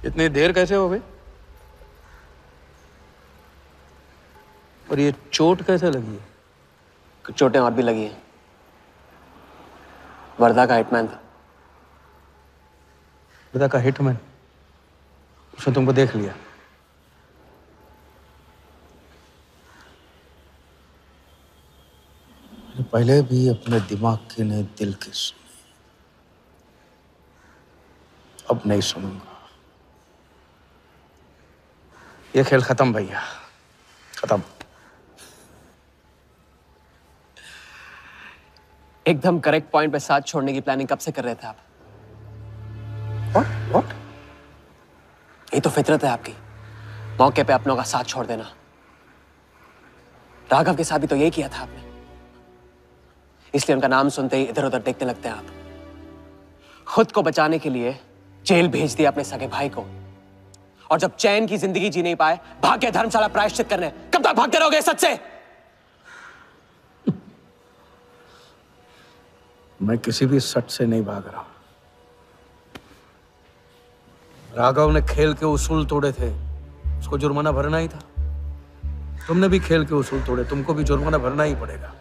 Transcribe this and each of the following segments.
इतनी देर कैसे हो गई? और ये चोट कैसे लगी है? कुछ चोटें और भी लगी हैं। वर्धा का हिटमैन था। वर्धा का हिटमैन? उसने तुमको देख लिया? पहले भी अपने दिमाग की नहीं, दिल की सुनी। अब नहीं सुनूंगा। ये खेल खत्म भैया, खत्म। एकदम करेक्ट पॉइंट पे साथ छोड़ने की प्लानिंग कब से कर रहे थे आप? What? ये तो फितरत है आपकी, मौके पे अपनों का साथ छोड़ देना। राघव के साथ भी तो यही किया था आपने, इसलिए उनका नाम सुनते ही इधर उधर देखने लगते हैं आप। खुद को बचाने के लिए जेल भेज दिया अपने सगे भाई को, और जब चैन की जिंदगी जी नहीं पाए भाग के धर्मशाला प्रायश्चित करने। कब तक भागते रहोगे सच से? मैं किसी भी सच से नहीं भाग रहा। राघव ने खेल के उसूल तोड़े थे, उसको जुर्माना भरना ही था। तुमने भी खेल के उसूल तोड़े, तुमको भी जुर्माना भरना ही पड़ेगा।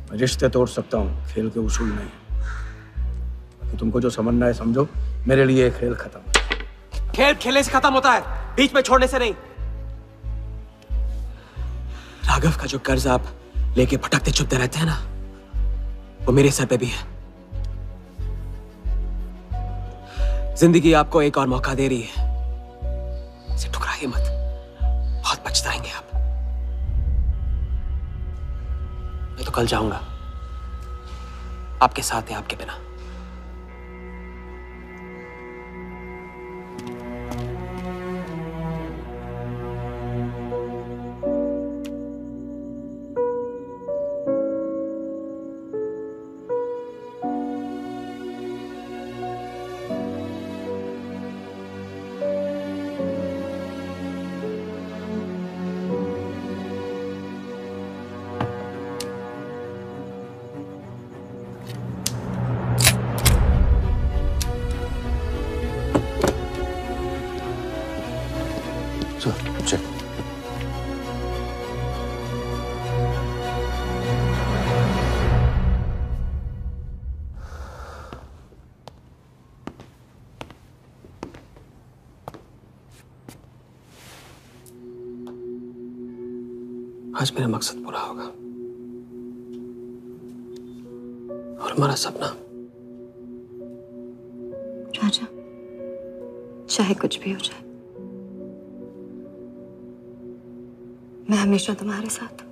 मैं रिश्ते तोड़ सकता हूँ, खेल के उसूल नहीं। बाकी तुमको जो समझना है समझो, मेरे लिए खेल खत्म। खेल खेलने से खत्म होता है, बीच में छोड़ने से नहीं। राघव का जो कर्ज आप लेके भटकते चुपते रहते हैं ना, वो मेरे सर पे भी है। जिंदगी आपको एक और मौका दे रही है, इसे ठुकराइए मत, बहुत पछताएंगे आप। मैं तो कल जाऊंगा, आपके साथ है, आपके बिना। चल। आज मेरा मकसद पूरा होगा, और हमारा सपना। राजा, चाहे कुछ भी हो जाए, मैं हमेशा तुम्हारे साथ हूं।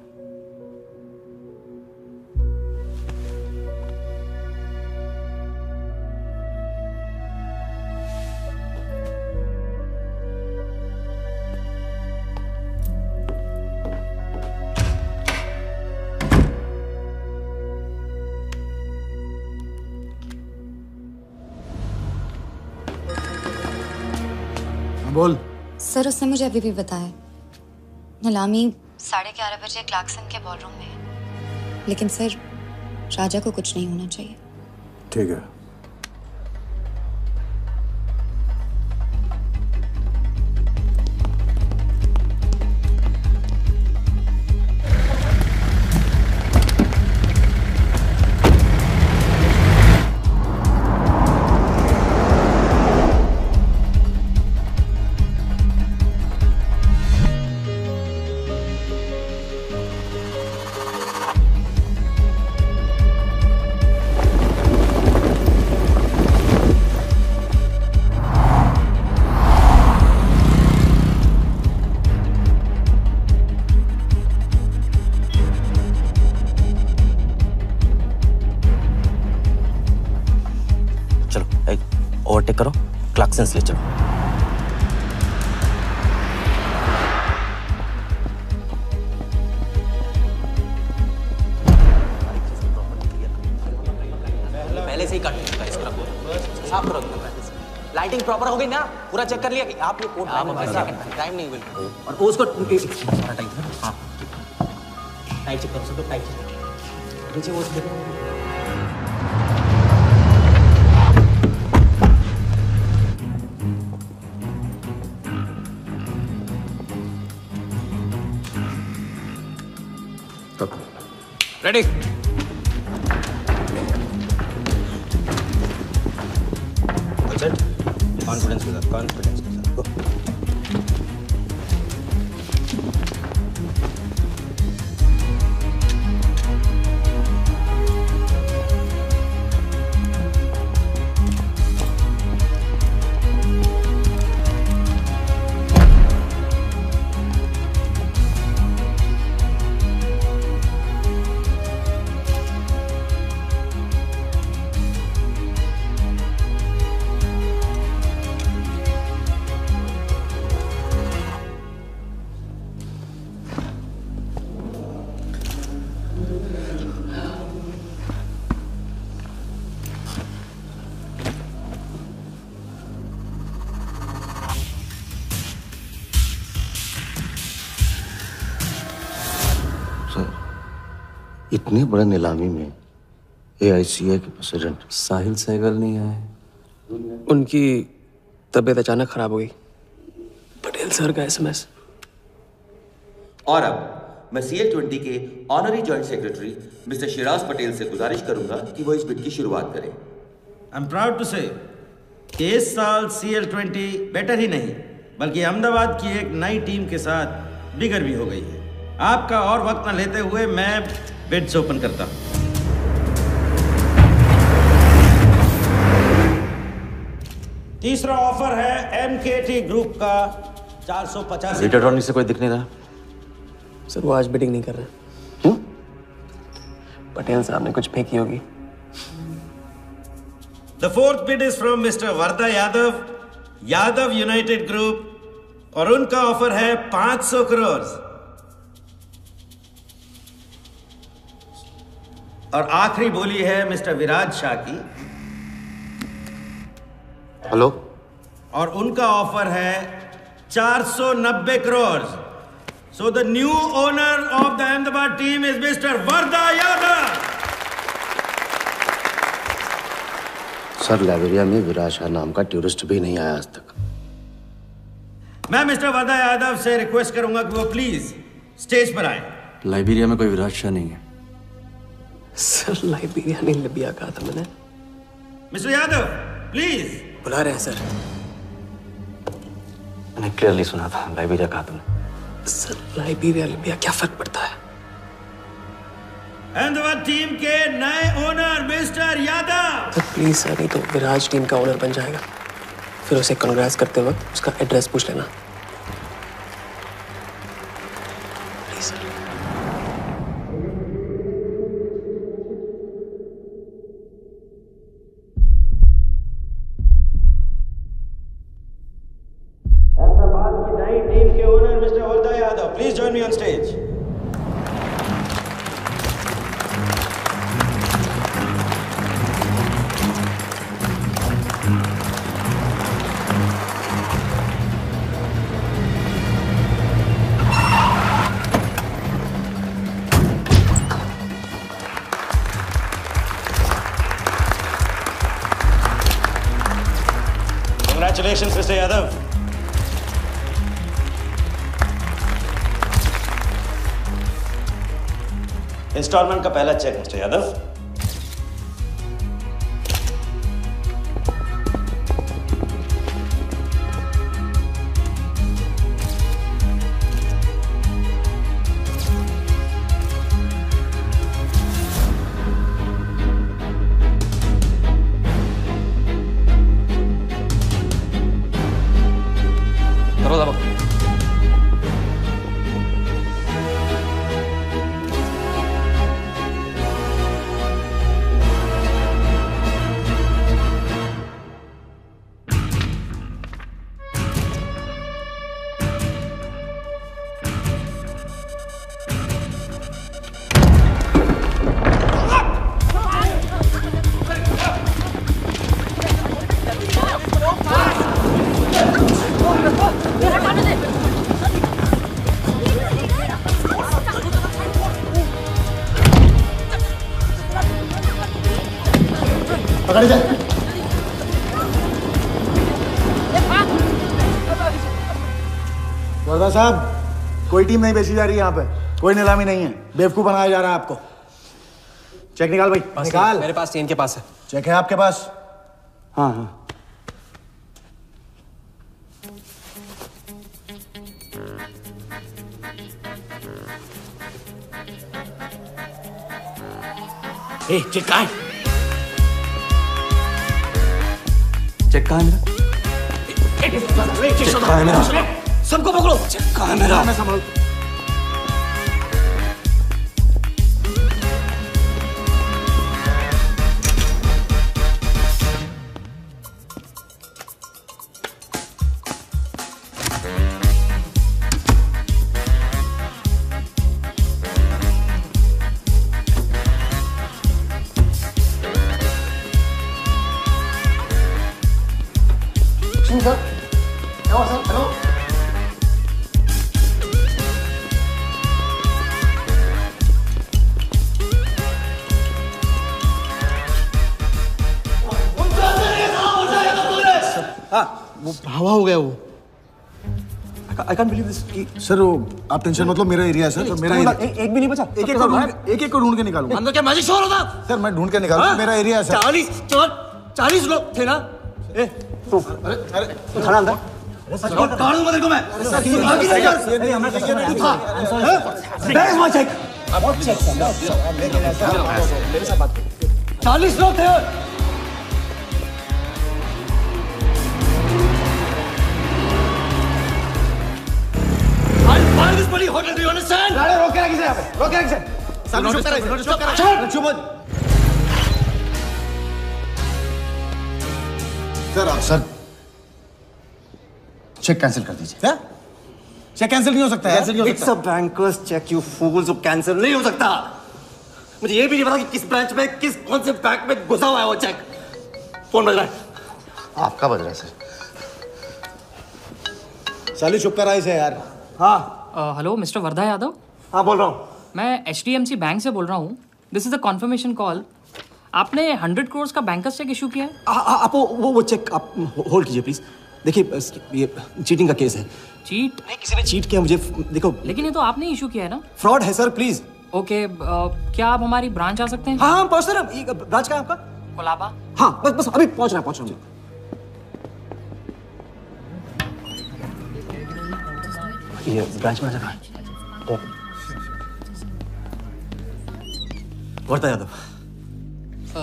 बोल। सर, उसने मुझे अभी भी बताया, नीलामी 11:30 बजे क्लार्कसन के बॉलरूम में है। लेकिन सर, राजा को कुछ नहीं होना चाहिए। ठीक है। ओवरटेक करो, क्लार्कसन ले चलो। पहले से ही कट चुका है इसका साफ करो। लाइटिंग प्रॉपर हो गई ना? पूरा चेक कर लिया कि आप ये कोड टाइम नहीं बिल्कुल। और उसको टाइट हाँ टाइट चेक करो, सब लोग टाइट चेक करो। नीचे वो देखो। रेडी? कॉन्फिडेंस के साथ, कॉन्फिडेंस के साथ। Go. इतनी बड़े नीलामी में AICA के प्रेसिडेंट साहिल सहगल नहीं आए। उनकी तबीयत अचानक खराब हो गई। पटेल सर का SMS। और अब मैं CL20 के honorary joint secretary mister Shiraz Patel से गुजारिश करूंगा कि वो इस बिड की शुरुआत करें। आई एम प्राउड टू से कि इस साल CL20 बेटर ही नहीं बल्कि अहमदाबाद की एक नई टीम के साथ बिगर भी हो गई है। आपका और वक्त न लेते हुए मैं बिड्स ओपन करता हूं। तीसरा ऑफर है MKT ग्रुप का 485। रिटर्न से कोई दिख नहीं रहा। सर वो आज बिडिंग नहीं कर रहे। पटेल साहब ने कुछ फेंकी होगी। The fourth bid is from mister Vardha Yadav, Yadav United group, और उनका ऑफर है 500 करोड़। और आखिरी बोली है मिस्टर विराज शाह की। हेलो। और उनका ऑफर है 490 crore. So the new owner of the Ahmedabad team is mister Vardha Yadav. Sir, Liberia में विराज शाह नाम का टूरिस्ट भी नहीं आया आज तक। मैं मिस्टर वर्धा यादव से रिक्वेस्ट करूंगा कि वो प्लीज स्टेज पर आए। लाइब्रेरिया में कोई विराज शाह नहीं है। सर लाइब्रेरिया नहीं, लिबिया कहा था मैंने। Mister Yadav please. बुला रहे हैं सर। मैंने क्लियरली सुना था, लाइब्रेरिया कहा तुमने। सर लाइब्रेरिया लिबिया क्या फर्क पड़ता है? अहमदाबाद टीम के नए owner mister Yadav. Sir please sir, नहीं तो विराज टीम का ओनर बन जाएगा। फिर उसे कांग्रेस करते वक्त उसका एड्रेस पूछ लेना। Please sir. अहमदाबाद की नई टीम के owner mister Vardha Yadav, please join me on stage. Congratulations, Mr. Yadav. Instalment का पहला चेक मिस्टर यादव। वर्धा साहब, कोई टीम नहीं बेची जा रही यहाँ पे। कोई नीलामी नहीं है, बेवकूफ बनाया जा रहा है आपको। चेक निकाल भाई, निकाल। मेरे पास चेन के पास है। चेक है आपके पास? हाँ हाँ। चेक कहाँ है? चेक कहाँ है मेरा? चेक कहाँ है मेरा? सबको पकड़ो। चेक कहाँ है मेरा? मैं संभाल। हवा हो गया वो। I can't believe this. Sir वो आप टेंशन मतलब मेरा एरिया है सर, तो मेरा एरिया। एक भी नहीं बचा। एक एक को ढूंढ के निकालूंगा। अंदर क्या मैजिक शो हो रहा था? सर मैं ढूंढ के निकालूंगा, मेरा एरिया है सर। 40 लोग थे ना? खड़ा अंदर। काटूंगा तेरे को मैं। चेक 40 लोग थे। Hotel, do you understand? रोक के रखिए यहाँ पे, रोक के रखिए। सामने चुप करा, चुप करा, चुप हो। सर आप सर चेक कैंसिल कर दीजिए। क्या? चेक कैंसिल नहीं हो सकता है? कैंसिल नहीं हो सकता। It's a banker's check, you fools, वो कैंसिल नहीं हो सकता। मुझे ये भी नहीं पता कि किस ब्रांच में, कौन से बैंक में घुसा हुआ है वो चेक। फोन बज रहा है। आपका बज रहा है सर। साली चुप करा इसे यार। हाँ। Hello mister Vardha Yadav. हाँ बोल रहा हूँ। मैं HDMC बैंक से बोल रहा हूँ। This is a confirmation call. आपने 100 करोड़ का बैंकर्स चेक इशू किया है? आप वो चेक आप होल्ड कीजिए प्लीज। देखिए ये चीटिंग का केस है। चीट? नहीं, किसी ने चीट किया मुझे। देखो लेकिन ये तो आपने इशू किया है ना? फ्रॉड है सर, प्लीज। ओके, क्या आप हमारी ब्रांच आ सकते हैं? हाँ पहुँच रहे हैं। ब्रांच का है आपका? कोलाबा। हाँ बस अभी पहुँच रहा हूँ। ये ब्रांच में जगह Wardha Yadav.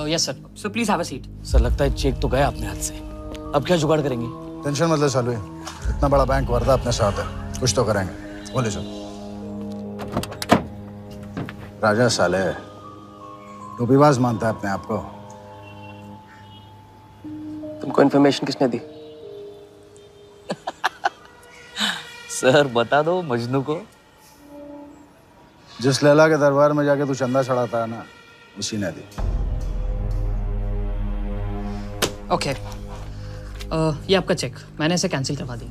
Yes sir. So please have a seat. Sir लगता है चेक तो गया अपने हाथ से, अब क्या जुगाड़ करेंगे? टेंशन मतलब सालू, इतना बड़ा बैंक वर्धा अपने साथ है, कुछ तो करेंगे। बोले सर। राजा साले टोपीबाज मानता है अपने आप को। तुमको इन्फॉर्मेशन किसने दी? सर बता दो मजनू को। जिस लैला के दरबार में जाके तू चंदा चढ़ाता है ना, उसी ने दी। ओके, ये आपका चेक, मैंने इसे कैंसिल करवा दिया।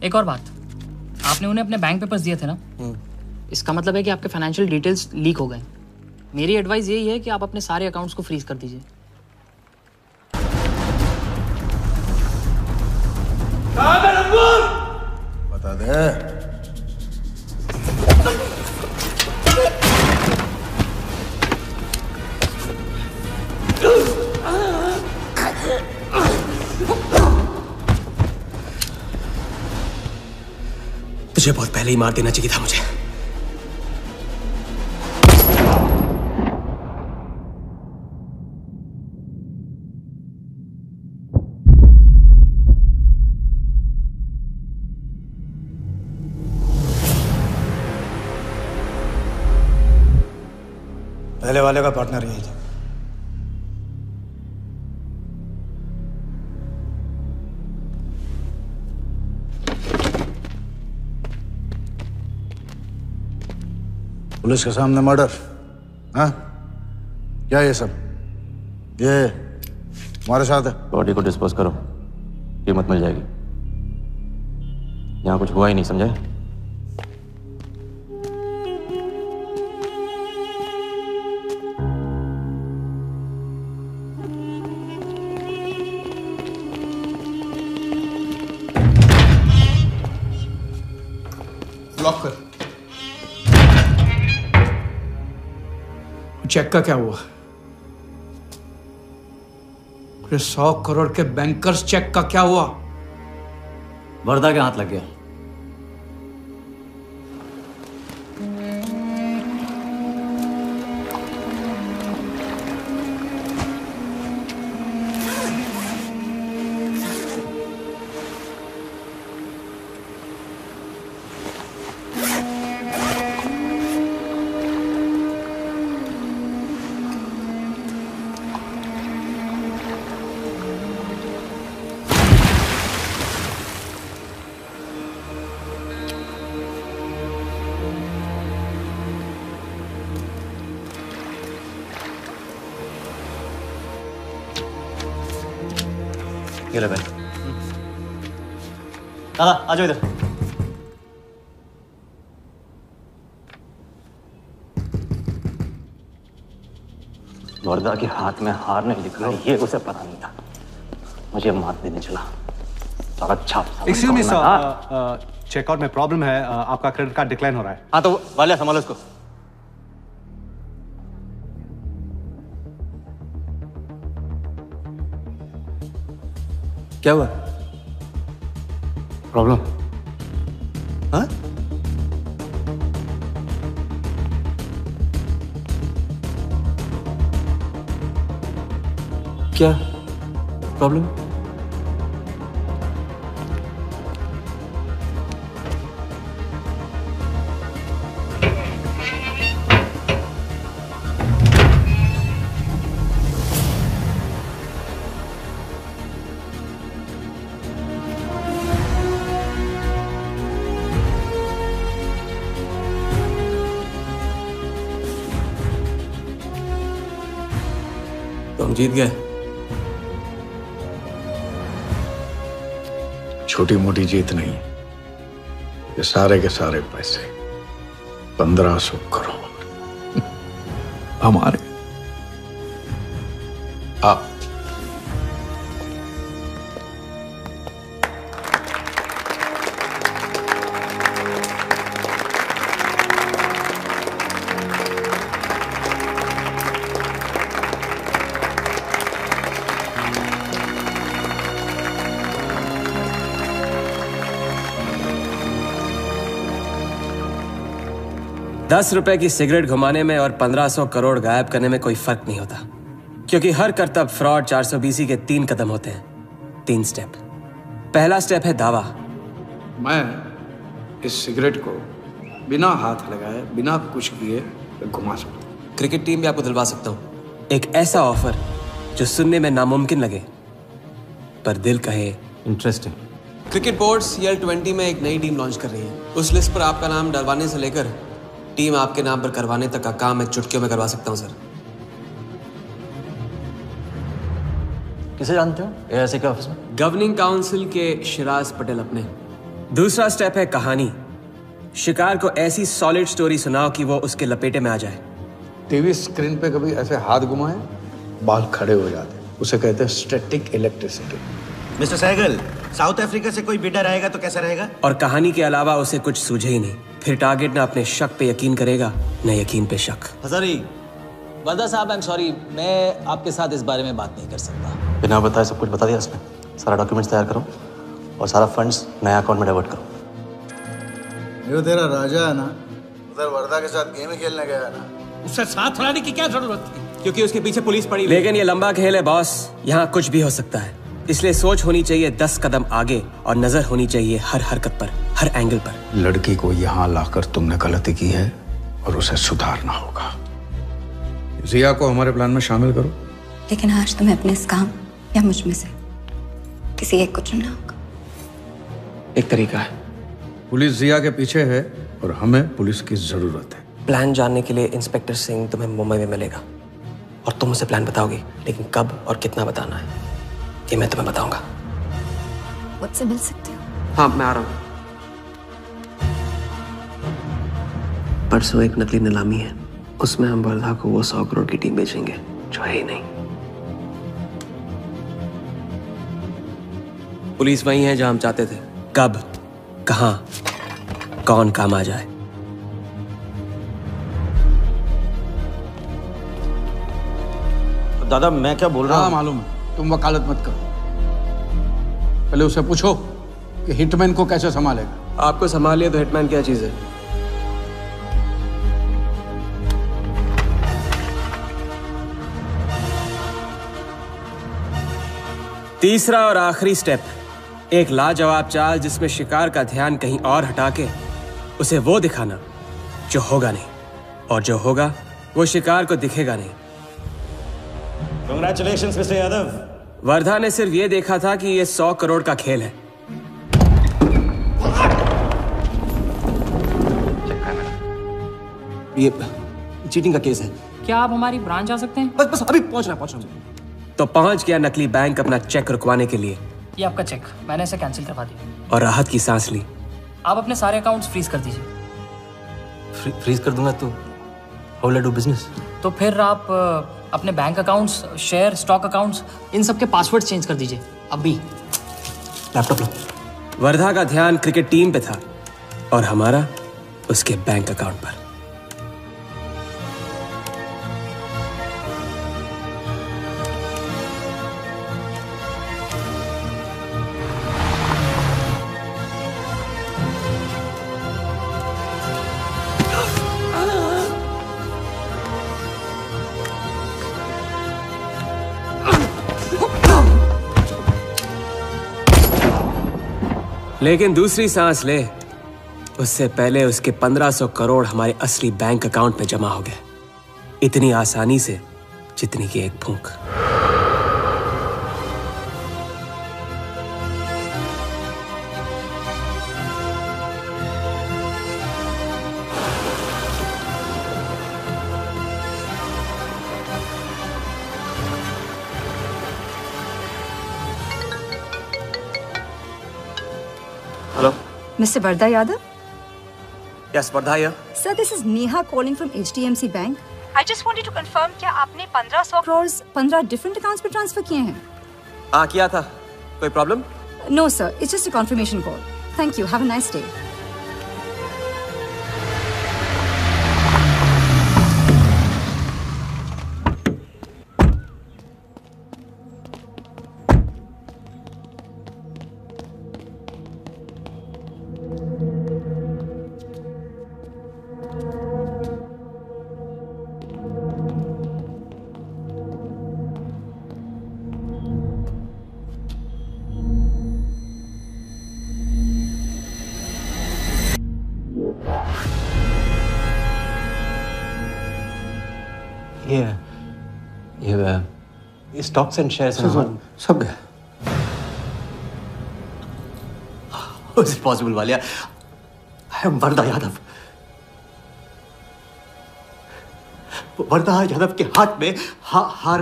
एक और बात, आपने उन्हें अपने बैंक पेपर्स दिए थे ना? इसका मतलब है कि आपके फाइनेंशियल डिटेल्स लीक हो गए। मेरी एडवाइस यही है कि आप अपने सारे अकाउंट्स को फ्रीज कर दीजिए। बता दे। तुझे बहुत पहले ही मार देना चाहिए था मुझे। पहले वाले का पार्टनर यही था। पुलिस के सामने मर्डर, हाँ? क्या ये सब? ये हमारे साथ है। बॉडी को डिस्पोज करो, कीमत मिल जाएगी। यहाँ कुछ हुआ ही नहीं, समझे? लॉक कर। चेक का क्या हुआ? 100 करोड़ के बैंकर्स चेक का क्या हुआ? वर्दा के हाथ लग गया। ये ले भाई। दादा आ जाओ इधर। वर्दा के हाथ में हार नहीं लिखा है, ये उसे पता नहीं था। मुझे मात देने चला। तो अच्छा एक्सक्यूज मी सर, चेकआउट में प्रॉब्लम है, आपका क्रेडिट कार्ड डिक्लाइन हो रहा है। हाँ तो वाले संभालो इसको। क्या हुआ? प्रॉब्लम? हाँ? क्या प्रॉब्लम? तुम जीत गए। छोटी मोटी जीत नहीं, ये सारे के सारे पैसे 1500 करोड़ हमारे। आप ₹10 की सिगरेट घुमाने में और 1500 करोड़ गायब करने में कोई फर्क नहीं होता, क्योंकि हर करतब फ्रॉड 420 के 3 कदम होते हैं, 3 स्टेप। पहला स्टेप है दावा। मैं इस सिगरेट को बिना हाथ लगाए, बिना कुछ किए घुमा सकता हूँ। क्रिकेट टीम भी आपको दिलवा सकता हूँ। एक ऐसा ऑफर जो सुनने में नामुमकिन लगे पर दिल कहे इंटरेस्टिंग। क्रिकेट बोर्ड CL20 में एक नई टीम लॉन्च कर रही है। उस लिस्ट पर आपका नाम डलवाने से लेकर टीम आपके नाम पर करवाने तक का काम मैं चुटकियों में करवा सकता हूं सर। किसे जानते हो AIC के ऑफिस में? गवर्निंग काउंसिल के शिराज पटेल अपने। दूसरा स्टेप है कहानी। शिकार को ऐसी सॉलिड स्टोरी सुनाओ कि वो उसके लपेटे में आ जाए। टीवी स्क्रीन पे कभी ऐसे हाथ घुमाए बाल खड़े हो जाते, उसे कहते हैं static electricity. Mister Sehgal, South Africa से कोई बिडर आएगा तो कैसा रहेगा? और कहानी के अलावा उसे कुछ सूझे ही नहीं। फिर टारगेट न अपने शक पे यकीन करेगा, न यकीन पे शक। हजारी, वर्दा साहब, आई एम सॉरी, मैं आपके साथ इस बारे में बात नहीं कर सकता। बिना बताए सब कुछ बता दिया उसने। सारा डॉक्यूमेंट्स तैयार करो और सारा फंड्स नया अकाउंट में डाइवर्ट करो। ये तेरा राजा है ना, उधर वर्दा के साथ गेम ही खेलने गया है ना। उससे साथ लाने की क्या जरूरत थी? क्योंकि उसके पीछे पुलिस पड़ी। लेकिन ये लंबा खेल है बॉस, यहाँ कुछ भी हो सकता है। इसलिए सोच होनी चाहिए 10 कदम आगे और नजर होनी चाहिए हर हरकत पर, हर एंगल पर। लड़की को यहाँ लाकर तुमने गलती की है और उसे सुधारना होगा। जिया को हमारे प्लान में शामिल करो। लेकिन आज तुम्हें अपने इस काम या मुझ में से किसी एक को चुनना होगा। एक तरीका है। पुलिस जिया के पीछे है और हमें पुलिस की जरूरत है। प्लान जानने के लिए इंस्पेक्टर सिंह तुम्हें मुंबई में मिलेगा और तुम उसे प्लान बताओगी, लेकिन कब और कितना बताना है ये मैं तुम्हें बताऊंगा। मुझसे मिल सकते हो? हाँ, मैं आ रहा हूँ। परसों एक नकली नीलामी है, उसमें हम वर्धा को वो 100 करोड़ की टीम बेचेंगे जो है ही नहीं। पुलिस वही है जहां हम चाहते थे। कब, कहां, कौन काम आ जाए। दादा मैं क्या बोल रहा हाँ हूँ? मालूम है, तुम वकालत मत करो। पहले उसे पूछो कि हिटमैन को कैसे संभालेगा। आपको संभालिए तो हिटमैन क्या चीज है? तीसरा और आखिरी स्टेप, एक लाजवाब चाल जिसमें शिकार का ध्यान कहीं और हटा के उसे वो दिखाना जो होगा नहीं, और जो होगा वो शिकार को दिखेगा नहीं। Congratulations, mister Yadav. वर्धा ने सिर्फ ये देखा था कि ये 100 करोड़ का खेल है। ये चीटिंग का केस है। क्या आप हमारी ब्रांच आ सकते हैं? बस अभी पहुंच रहा हूं। तो पहुंच गया नकली बैंक अपना चेक रुकवाने के लिए। ये आपका चेक, मैंने इसे कैंसिल करवा दिया। और राहत की सांस ली। आप अपने सारे अकाउंट्स फ्रीज कर दीजिए। फ्रीज कर दूंगा तो how will I do business? तो फिर आप अपने bank accounts, share, stock accounts, इन सब के पासवर्ड चेंज कर दीजिए अभी। लैपटॉप लो। वर्धा का ध्यान क्रिकेट टीम पे था और हमारा उसके बैंक अकाउंट पर। लेकिन दूसरी सांस ले उससे पहले उसके 1500 करोड़ हमारे असली बैंक अकाउंट में जमा हो गए, इतनी आसानी से जितनी कि एक फूंक। Hello, Mr. Vardha Yadav? Yes Wardha here. Sir, this is Neha calling from HDMC Bank. I just wanted to confirm क्या आपने 1500 crores 15 different accounts पे ट्रांसफर किए हैं? हाँ किया था, कोई problem? No sir, it's just a confirmation call. Thank you. Have a nice day. ये स्टॉक्स एंड शेयर्स सब गया। How is it possible, Walia? I am Wardha Yadav. Wardha Yadav के हाथ में हार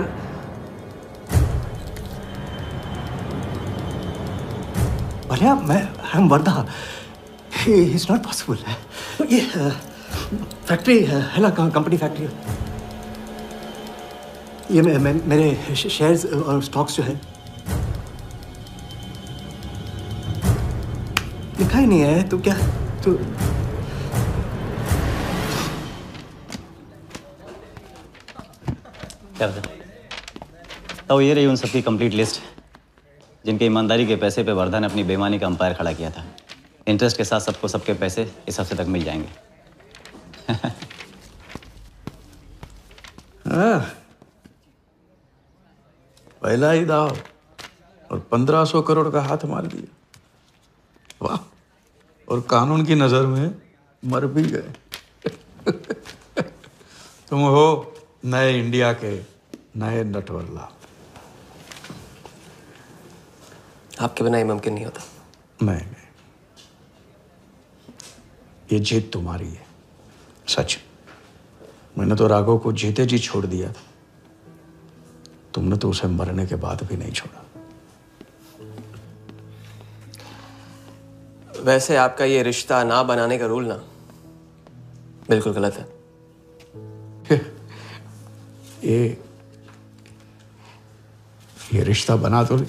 वालिया, मैं I am Wardha. It's not possible। ये फैक्ट्री है ना, कंपनी फैक्ट्री। ये मेरे शेयर्स और स्टॉक्स जो है लिखा ही नहीं है। तो क्या तो क्या तो ये रही उन सबकी कंप्लीट लिस्ट जिनके ईमानदारी के पैसे पे वर्धा ने अपनी बेईमानी का अंपायर खड़ा किया था। इंटरेस्ट के साथ सबको सबके पैसे इस हफ्ते तक मिल जाएंगे। हाँ, पहला ही दाव और 1500 करोड़ का हाथ मार दिया। वाह, और कानून की नजर में मर भी गए। तुम हो नए इंडिया के नए नटवरला। आपके बिना ही मुमकिन नहीं होता। नहीं, ये जीत तुम्हारी है, सच। मैंने तो राघव को जीते जी छोड़ दिया था, तुमने तो उसे मरने के बाद भी नहीं छोड़ा। वैसे आपका ये रिश्ता ना बनाने का रूल ना बिल्कुल गलत है। ये रिश्ता बना तो ली।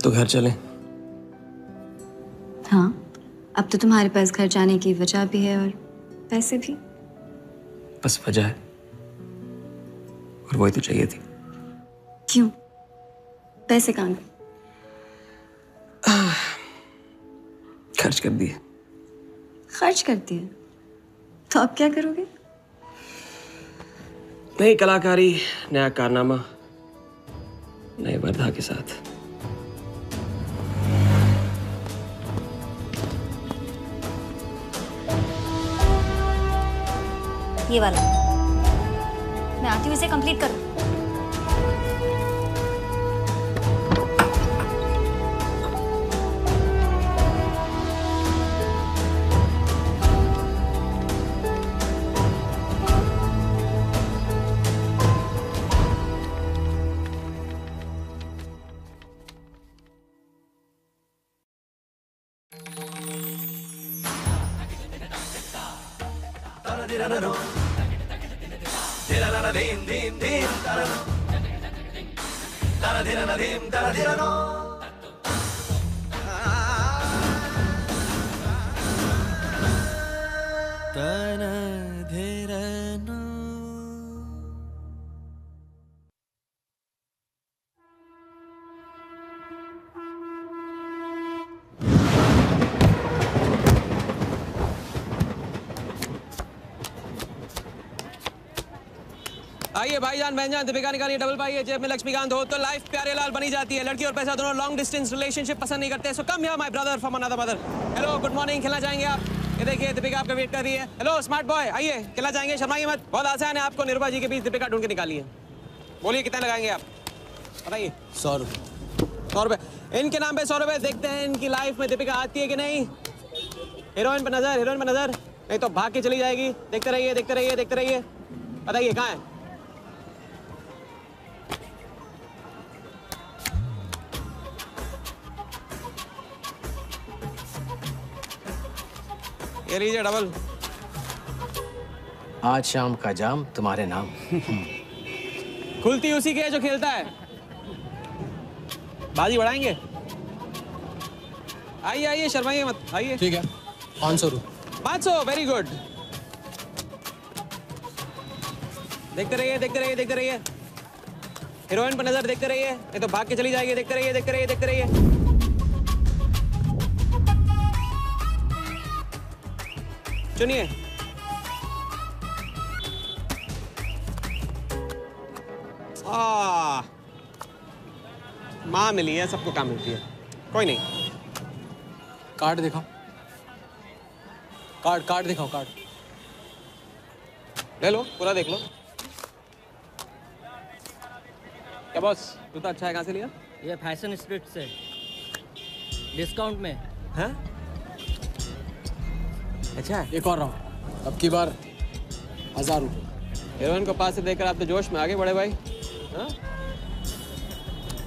तो घर चले। हाँ, अब तो तुम्हारे पास घर जाने की वजह भी है और पैसे भी। बस वजह है और वही तो चाहिए थी। क्यों? पैसे कहाँ गए? खर्च कर दिए। खर्च कर दिए? तो अब क्या करोगे? नई कलाकारी, नया कारनामा, नए वर्धा के साथ। ये वाला मैं आती हूँ, इसे कंप्लीट करूँ। आइए भाईजान बहनजान, दीपिका निकालिए डबल पाइए, जेब में लक्ष्मीकांत हो तो लाइफ प्यारे लाल बनी जाती है। लड़की और पैसा दोनों लॉन्ग डिस्टेंस रिलेशनशिप पसंद नहीं करते। So come here my brother from another mother. Hello, good morning. खेलना चाहेंगे आप? ये देखिए दीपिका आपका वेट कर रही है। हेलो स्मार्ट बॉय, आइए खेलना चाहेंगे? शर्माइए मत, बहुत आसान है। आपको निर्भा जी के बीच दीपिका ढूंढ के निकालिए। बोलिए कितना लगाएंगे आप, बताइए। 100 रुपये। 100 रुपये इनके नाम पे 100 रुपये। देखते हैं इनकी लाइफ में दीपिका आती है कि नहीं। हीरोइन पे नजर, हीरोइन पे नजर, नहीं तो भाग के चली जाएगी। देखते रहिए देखते रहिए देखते रहिए। बताइए कहाँ है? ये लीजिए डबल। आज शाम का जाम तुम्हारे नाम। खुलती उसी की है जो खेलता है। बाजी बढ़ाएंगे? आइए आइए, शर्माइए मत, आइए। ठीक है, 500 रुपये। 500, वेरी गुड। देखते रहिए देखते रहिए देखते रहिए। हीरोइन पर नजर, देखते रहिए, नहीं तो भाग के चली जाएगी। देखते रहिए देखते रहिए देखते रहिए। चुनिए। माँ मिली है, सबको काम मिलती है। कोई नहीं। कार्ड दिखाओ, कार्ड दिखाओ, कार्ड ले लो, पूरा देख लो। क्या बॉस, जूता अच्छा है? कहाँ से लिया? ये फैशन स्ट्रीट से, डिस्काउंट में। हाँ? अच्छा, एक और राउंड, अब की बार 1000 रुपये। हीरोइन को पास से देखकर आप तो जोश में आगे बढ़े भाई। हाँ?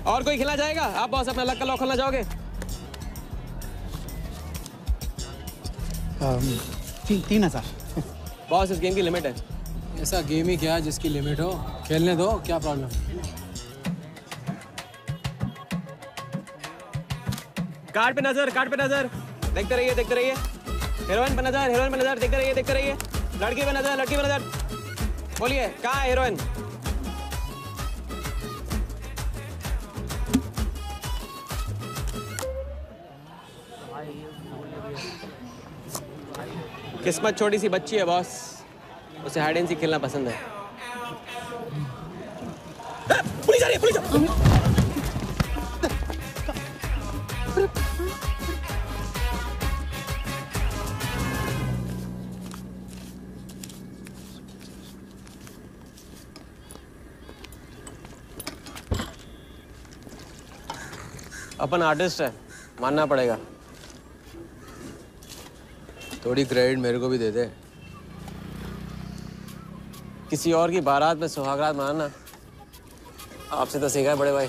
और कोई खिला जाएगा? आप बॉस अपना लक का लॉक खोलना चाहोगे? 3000। बॉस इस गेम की लिमिट है। ऐसा गेम ही क्या जिसकी लिमिट हो? खेलने दो, क्या प्रॉब्लम? कार्ड पे नजर, कार्ड पे नजर, देखते रहिए देखते रहिए। हीरोइन पे नजर, हीरोइन पे नजर, देखते रहिए देखते रहिए। लड़की पे नजर, लड़की पे नजर। बोलिए कहाँ है हीरोइन? किस्मत छोटी सी बच्ची है बॉस, उसे हाइड एंड सीक खेलना पसंद है। पुलिस आ रही है, पुलिस! अपन आर्टिस्ट है, मानना पड़ेगा। थोड़ी क्रेडिट मेरे को भी दे दे। किसी और की बारात में सुहागरात मनाना आपसे तो सीखा है बड़े भाई।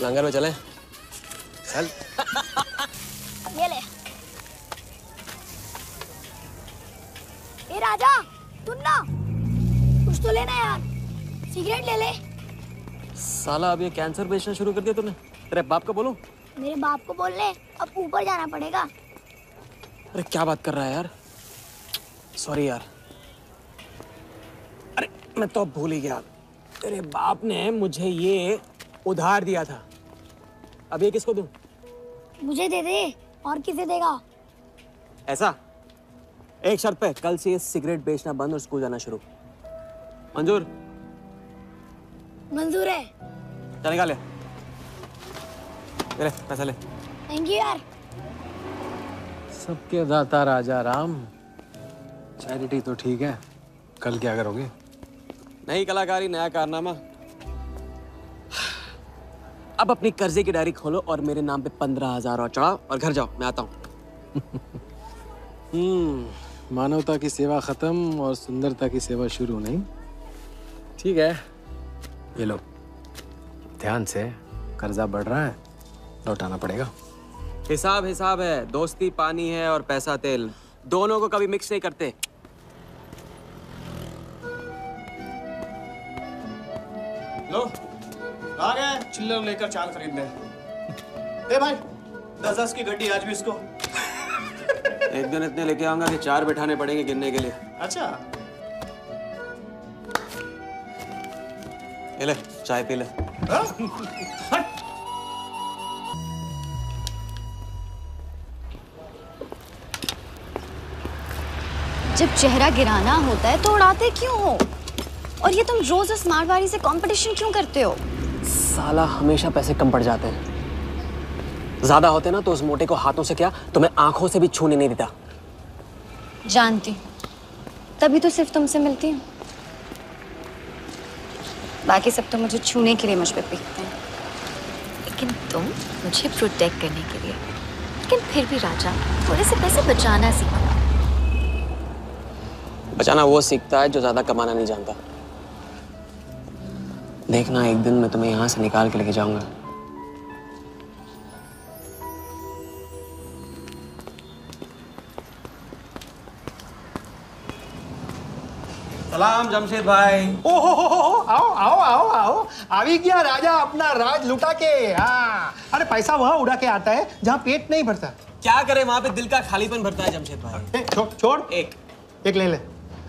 लंगर में चलें? चल। ये ले। ए राजा, सुन ना, कुछ तो लेना यार। सिगरेट ले ले। साला अब ये कैंसर बेचना शुरू कर दिया तूने। तेरे बाप को बोलूं? मेरे बाप को बोल ले, अब ऊपर जाना पड़ेगा। अरे क्या बात कर रहा है यार, सॉरी यार। अरे मैं तो अब भूल ही गया, तेरे बाप ने मुझे ये उधार दिया था। अब ये किसको दूं? मुझे दे दे, और किसे देगा? ऐसा एक शर्त पे, कल से ये सिगरेट बेचना बंद और स्कूल जाना शुरू। मंजूर? मंजूर है। चल निकाल ले पैसा ले। थैंक यू यार। सबके दाता राजा राम। चैरिटी तो ठीक है, कल क्या करोगे? नई कलाकारी, नया कारनामा। अब अपनी कर्जे की डायरी खोलो और मेरे नाम पे 15,000 और चढ़ाओ और घर जाओ, मैं आता हूँ। मानवता की सेवा खत्म और सुंदरता की सेवा शुरू नहीं। ठीक है, ये लो, ध्यान से, कर्जा बढ़ रहा है, लौटाना पड़ेगा। हिसाब हिसाब है, दोस्ती पानी है और पैसा तेल, दोनों को कभी मिक्स नहीं करते। लो आ गए, चिल्लर लेकर चाल खरीद ले। ए भाई 10-10 की गड्डी आज भी इसको। एक दिन इतने लेके आऊंगा कि 4 बैठाने पड़ेंगे गिनने के लिए। अच्छा ये ले, चाय पी ले। जब चेहरा गिराना होता है तो उड़ाते क्यों हो? और ये तुम रोज उस मारवाड़ी से कंपटीशन क्यों करते हो? साला हमेशा पैसे कम पड़ जाते हैं, ज्यादा होते ना तो उस मोटे को हाथों से क्या, तो मैं आंखों से भी छूने नहीं देता। जानती, तभी तो सिर्फ तुमसे मिलती हूँ। बाकी सब तो मुझे छूने के लिए मुझ पे पीटते हैं। लेकिन तुम मुझे प्रोटेक्ट करने के लिए। लेकिन फिर भी राजा, थोड़े से पैसे बचाना सीखो। बचाना वो सीखता है जो ज्यादा कमाना नहीं जानता। देखना, एक दिन मैं तुम्हें यहां से निकाल के लेके जाऊंगा। सलाम जमशेद भाई। ओ हो, आओ आओ आओ आओ, आवी गया राजा अपना राज लुटा के। हाँ, अरे पैसा वहाँ उड़ा के आता है जहाँ पेट नहीं भरता। क्या करे, वहां पे दिल का खालीपन भरता है जमशेद भाई। छोड़ एक ले ले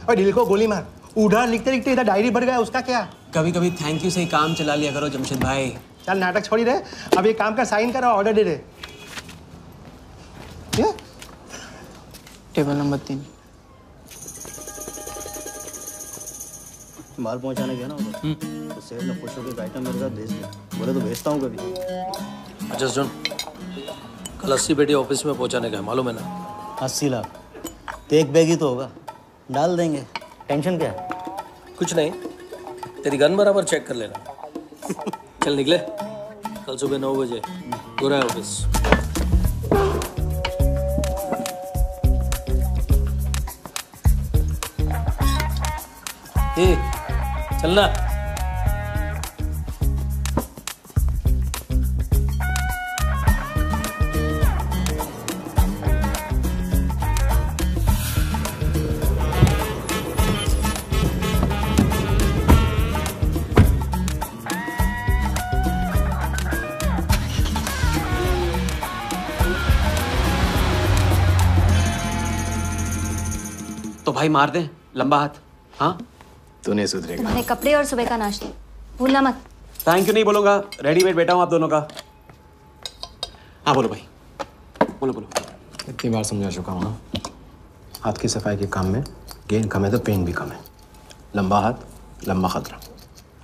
और दिल को गोली मार। उधार लिखते लिखते इधर डायरी भर गया, उसका क्या? कभी कभी थैंक यू से ही काम चला लिया करो जमशेद भाई। चल नाटक छोड़ी रहे, अब ये काम का साइन करो, ऑर्डर दे दे। Table number 3। माल पहुंचाने गया ना उधर, तो सेठ ने खुश होकर आइटम मेरे साथ भेज दिया। बोले तो भेजता हूँ कभी। अच्छा सुन, कल 80 पेटी ऑफिस में पहुंचाने का है, मालूम है ना? 80 लाख तो एक बैग ही तो होगा, डाल देंगे। टेंशन क्या है? कुछ नहीं, तेरी गन बराबर चेक कर लेना। चल निकले, कल सुबह 9 बजे पूरा है ऑफिस। चलना। तो भाई मार दे, लंबा हाथ। हाँ, तू नहीं सुधरेगा। तुम्हारे कपड़े और सुबह का नाश्ता भूलना मत। थैंक यू नहीं बोलूंगा, रेडीमेड बैठा हूँ आप दोनों का। हाँ बोलो भाई, बोलो बोलो। इतनी बार समझा चुका हूँ ना, हाथ की सफाई के काम में गेन कम है तो पेन भी कम है। लंबा हाथ, लंबा खतरा,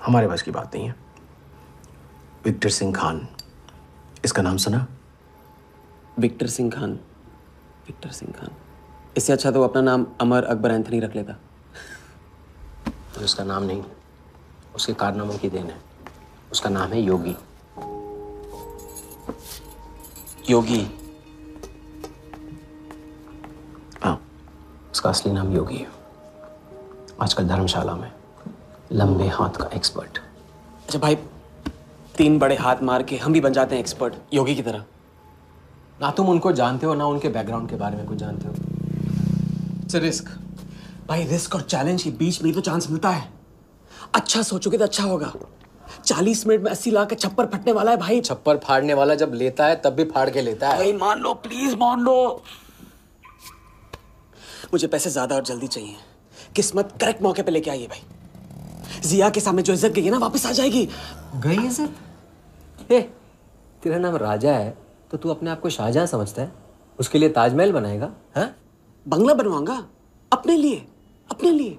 हमारे बस की बात नहीं है। विक्टर सिंह खान, इसका नाम सुना? Victor Singh Khan, Victor Singh Khan. इससे अच्छा तो अपना नाम अमर अकबर एंथनी रख लेता। तो उसका नाम नहीं, उसके कारनामों की देन है। उसका नाम है योगी। योगी? हाँ, उसका असली नाम योगी है। आजकल धर्मशाला में लंबे हाथ का एक्सपर्ट। अच्छा भाई, 3 बड़े हाथ मार के हम भी बन जाते हैं एक्सपर्ट योगी की तरह। ना तुम उनको जानते हो ना उनके बैकग्राउंड के बारे में कुछ जानते हो। इट्स रिस्क भाई, रिस्क और चैलेंज के बीच में तो चांस मिलता है। अच्छा सोचोगे तो अच्छा होगा, 40 मिनट में 80 लाख का छप्पर फटने वाला है भाई। छप्पर फाड़ने वाला जब लेता है तब भी फाड़ के लेता है। भाई मान लो, प्लीज मान लो। मुझे पैसे ज्यादा और जल्दी चाहिए। किस्मत करेक्ट मौके पे लेके आई है भाई। जिया के सामने जो इज्जत गई है ना, वापस आ जाएगी। गई इज्जत? ए, तेरा नाम राजा है तो तू अपने आप को शाहजहां समझता है? उसके लिए ताजमहल बनाएगा? हाँ? बंगला बनवाऊंगा अपने लिए, अपने लिए।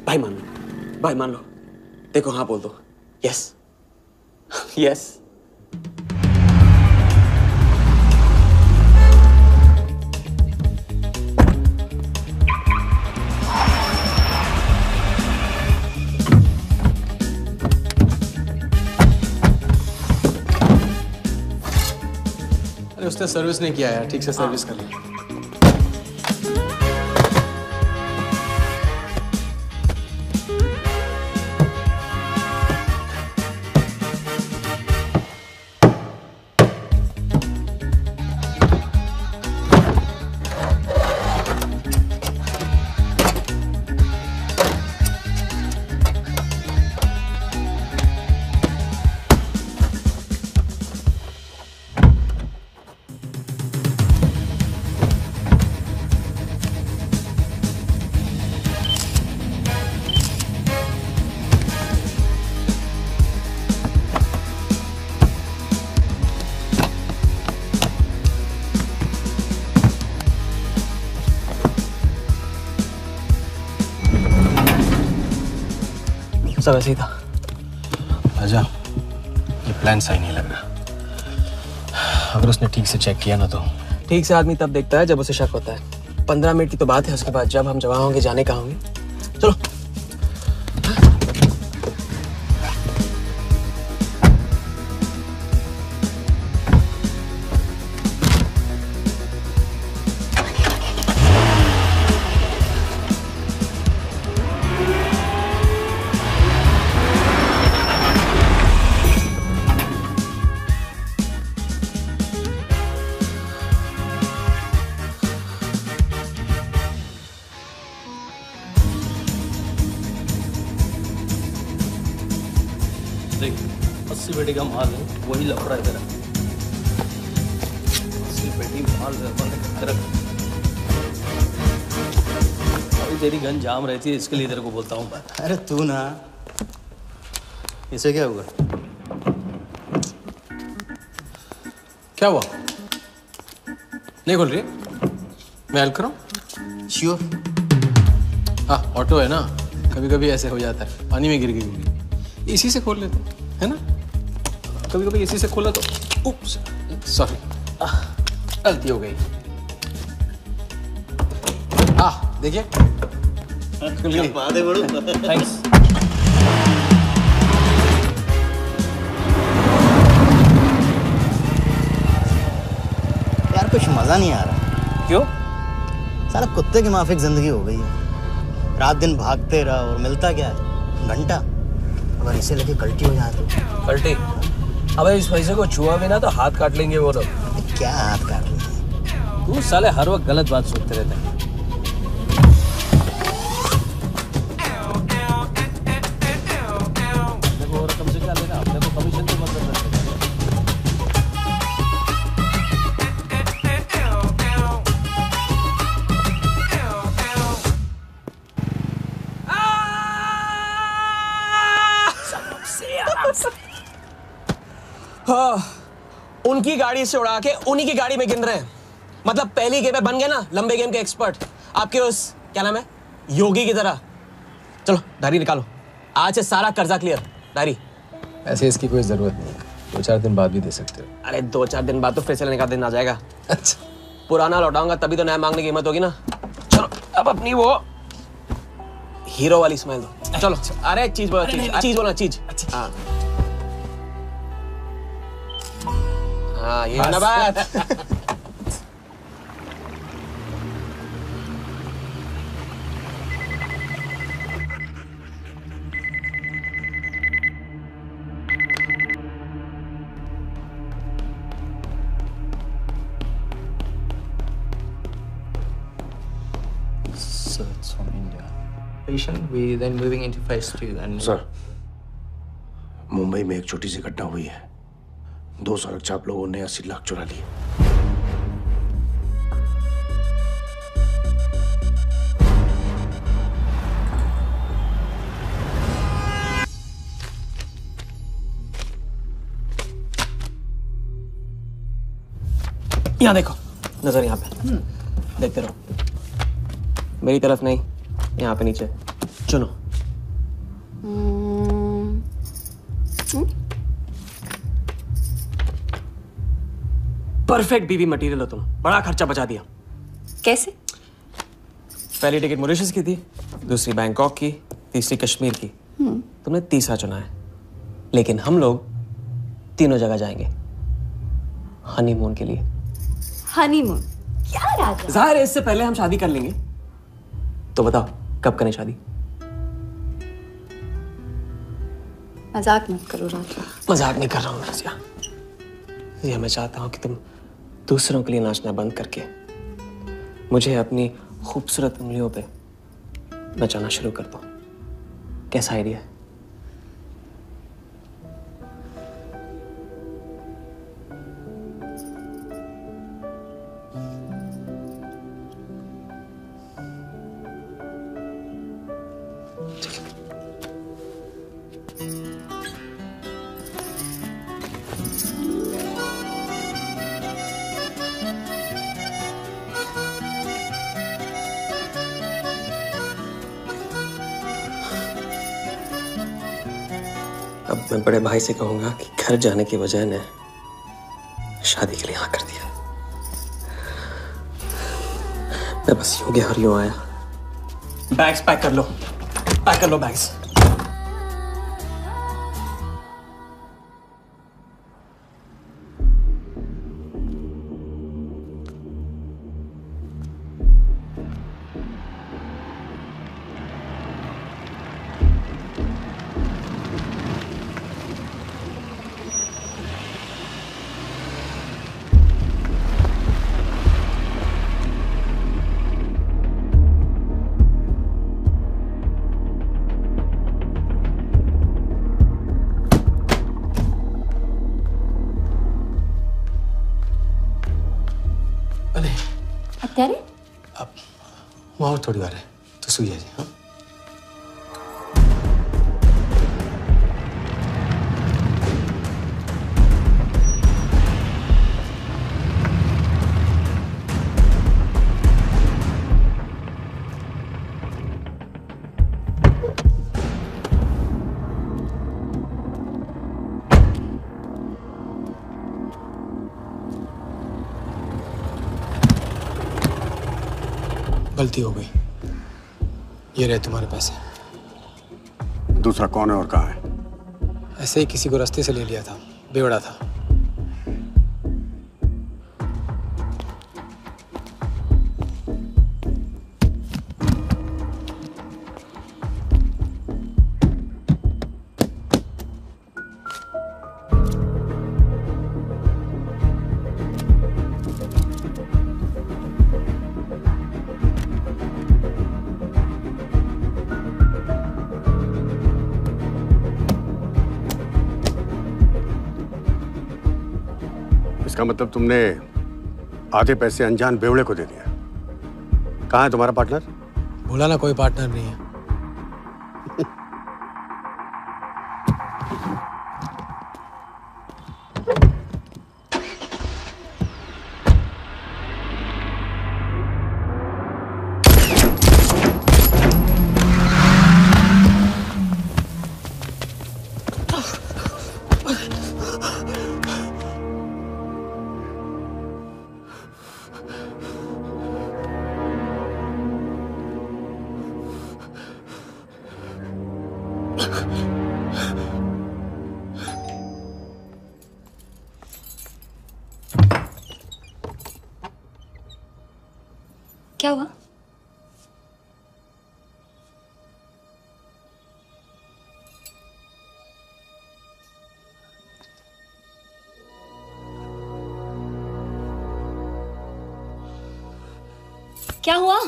भाई मान लो, भाई मान लो। देखो हाँ बोल दो। Yes yes. अरे उसने सर्विस नहीं किया यार, ठीक से सर्विस कर लिया। सब ऐसे ही था। राजा, ये प्लान सही नहीं लग रहा। अगर उसने ठीक से चेक किया ना तो। ठीक से आदमी तब देखता है जब उसे शक होता है। 15 मिनट की तो बात है, उसके बाद जब हम जवां होंगे जाने कहाँ होंगे। चलो। देख 80 पेटी का माल है, वही लफड़ा है तेरा। 80 पेटी माल है। अभी तेरी गन जाम रहती है, इसके लिए तेरे को बोलता हूँ मैं। अरे तू ना, इसे क्या हुआ? क्या हुआ? नहीं खोल रही? मैं हेल्प करूं? श्योर। हाँ, ऑटो है ना, कभी कभी ऐसे हो जाता है। पानी में गिर गई होगी, इसी से खोल लेते है ना। कभी कभी इसी से खोला तो उप्स, सॉरी, गलती हो गई। देखिए, बात है बड़ू। थैंक्स। यार कुछ मजा नहीं आ रहा। क्यों? साला कुत्ते की माफिक जिंदगी हो गई है। रात दिन भागते रहा और मिलता क्या है? घंटा। अगर इसे लेके कल्टी हो जाए तो? कल्टी? अबे इस पैसे को छुआ भी ना तो हाथ काट लेंगे वो लोग। क्या हाथ काट लेंगे? तू साले हर वक्त गलत बात सोचते रहते हैं। देखो रकम से क्या लेना, अपने को कमीशन तो मतलब उनकी गाड़ी से उड़ा के उन्हीं की गाड़ी में गिन रहे हैं। मतलब पहली गेम में बन गए ना लंबे गेम के एक्सपर्ट। आपके उस क्या नाम है, योगी की तरह। चलो डायरी निकालो, आज से सारा कर्जा क्लियर। डायरी। ऐसे इसकी कोई जरूरत नहीं, 2-4 दिन बाद भी दे सकते हो। अरे 2-4 दिन बाद तो फिर से लेने का दिन आ जाएगा। अच्छा, पुराना लौटाऊंगा तभी तो नया मांगने की हिम्मत होगी ना। चलो अब अपनी वो हीरो वाली स्माइल दो। चलो। अरे चीज बोलो, चीज बोलो, चीज। हाँ ये है ना बात। So it's from India. Patient, we then moving into phase 2 and... Sir. Mumbai में एक छोटी सी घटना हुई है। 2 सड़क चाप लोगों ने 80 लाख चुरा लिए। यहाँ देखो, नजर यहाँ पे, देखते रहो। मेरी तरफ नहीं, यहाँ पे नीचे चुनो। परफेक्ट बीवी मटेरियल हो तुम, बड़ा खर्चा बचा दिया। कैसे? पहली टिकट मॉरिशस की थी, दूसरी बैंकॉक की, तीसरी कश्मीर की। तुमने तीसरा चुना है, लेकिन हम लोग तीनों जगह जाएंगे हनीमून के लिए। हनीमून? क्या राजा? जाहिर है इससे पहले हम शादी कर लेंगे। तो बताओ कब करें शादी? मजाक मत करो राजा। मजाक नहीं कर रहा हूँ रज़िया। ये मैं चाहता हूँ कि तुम दूसरों के लिए नाचना बंद करके मुझे अपनी खूबसूरत उंगलियों पे नचाना शुरू कर दो। कैसा आइडिया है? अब मैं बड़े भाई से कहूंगा कि घर जाने के बजाय ने शादी के लिए हाँ कर दिया। मैं बस यूं गया और यूं आया। बैग्स पैक कर लो, पैक कर लो बैग्स। हत्यारे? अब वहाँ और थोड़ी बार है तो सो जाइए। हाँ गलती हो गई। ये रहे तुम्हारे पैसे। दूसरा कौन है और कहाँ है? ऐसे ही किसी को रास्ते से ले लिया था, बेवड़ा था। इसका मतलब तुमने आधे पैसे अनजान बेवड़े को दे दिया। कहाँ है तुम्हारा पार्टनर? बोला ना कोई पार्टनर नहीं है। क्या हुआ? क्या हुआ?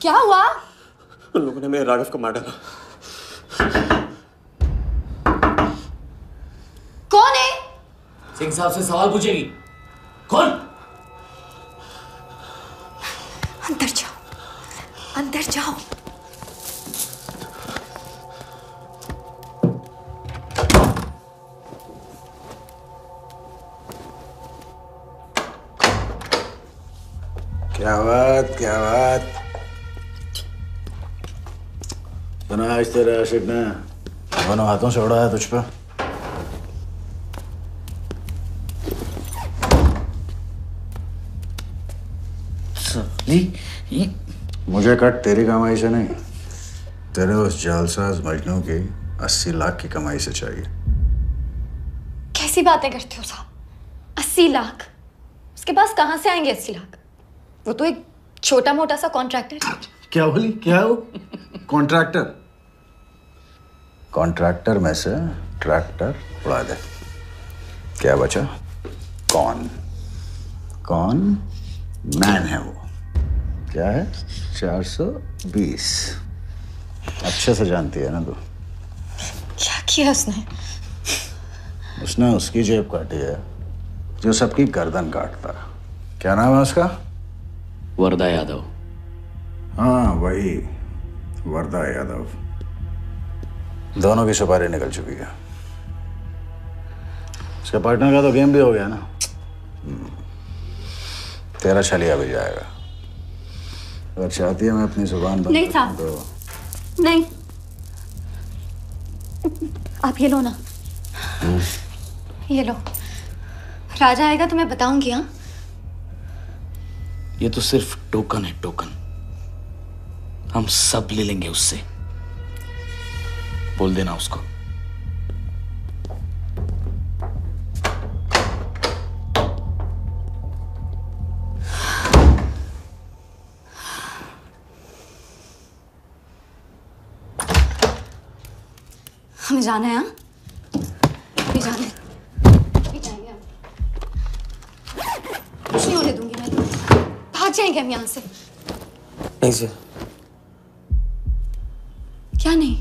क्या हुआ? उन लोगों ने मेरे राघव को मार डाला। कौन है? सिंह साहब से सवाल पूछेगी। कौन? अंदर जाओ, अंदर जाओ। क्या बात, क्या बात। सुना आज तेरे आशिक ने दोनों हाथों से उड़ाया तुझ पे। मुझे कट तेरी कमाई से नहीं, तेरे उस जालसाज मजनू की 80 लाख की कमाई से चाहिए। कैसी बातें करते हो साहब? 80 लाख? उसके पास कहां से आएंगे 80 लाख? वो तो एक छोटा मोटा सा कॉन्ट्रैक्टर है। क्या बोली? क्या हो? कॉन्ट्रैक्टर? कॉन्ट्रैक्टर में से ट्रैक्टर उड़ा दे, क्या बचा? कौन? कौन मैन है वो? क्या है? 420। अच्छे से जानती है ना तू। क्या किया उसने? उसने उसकी जेब काटी है जो सबकी गर्दन काटता। क्या नाम है उसका? वरदा यादव। हाँ वही, वरदा यादव। दोनों की सुपारी निकल चुकी है। उसके पार्टनर का तो गेम भी हो गया ना। तेरा छलिया भी जाएगा। अगर चाहती है मैं अपनी जुबान बंद नहीं साहब, तो नहीं। आप ये लो ना, ये लो। राजा आएगा तो मैं बताऊंगी। हाँ, ये तो सिर्फ टोकन है, टोकन। हम सब ले लेंगे उससे। बोल देना उसको। हमें जाना है। हाँ, भी जाना है, भी जाएंगे हम। कुछ नहीं होने दूंगी मैं। भाग जाएंगे हम यहाँ से। नहीं जी। क्या नहीं?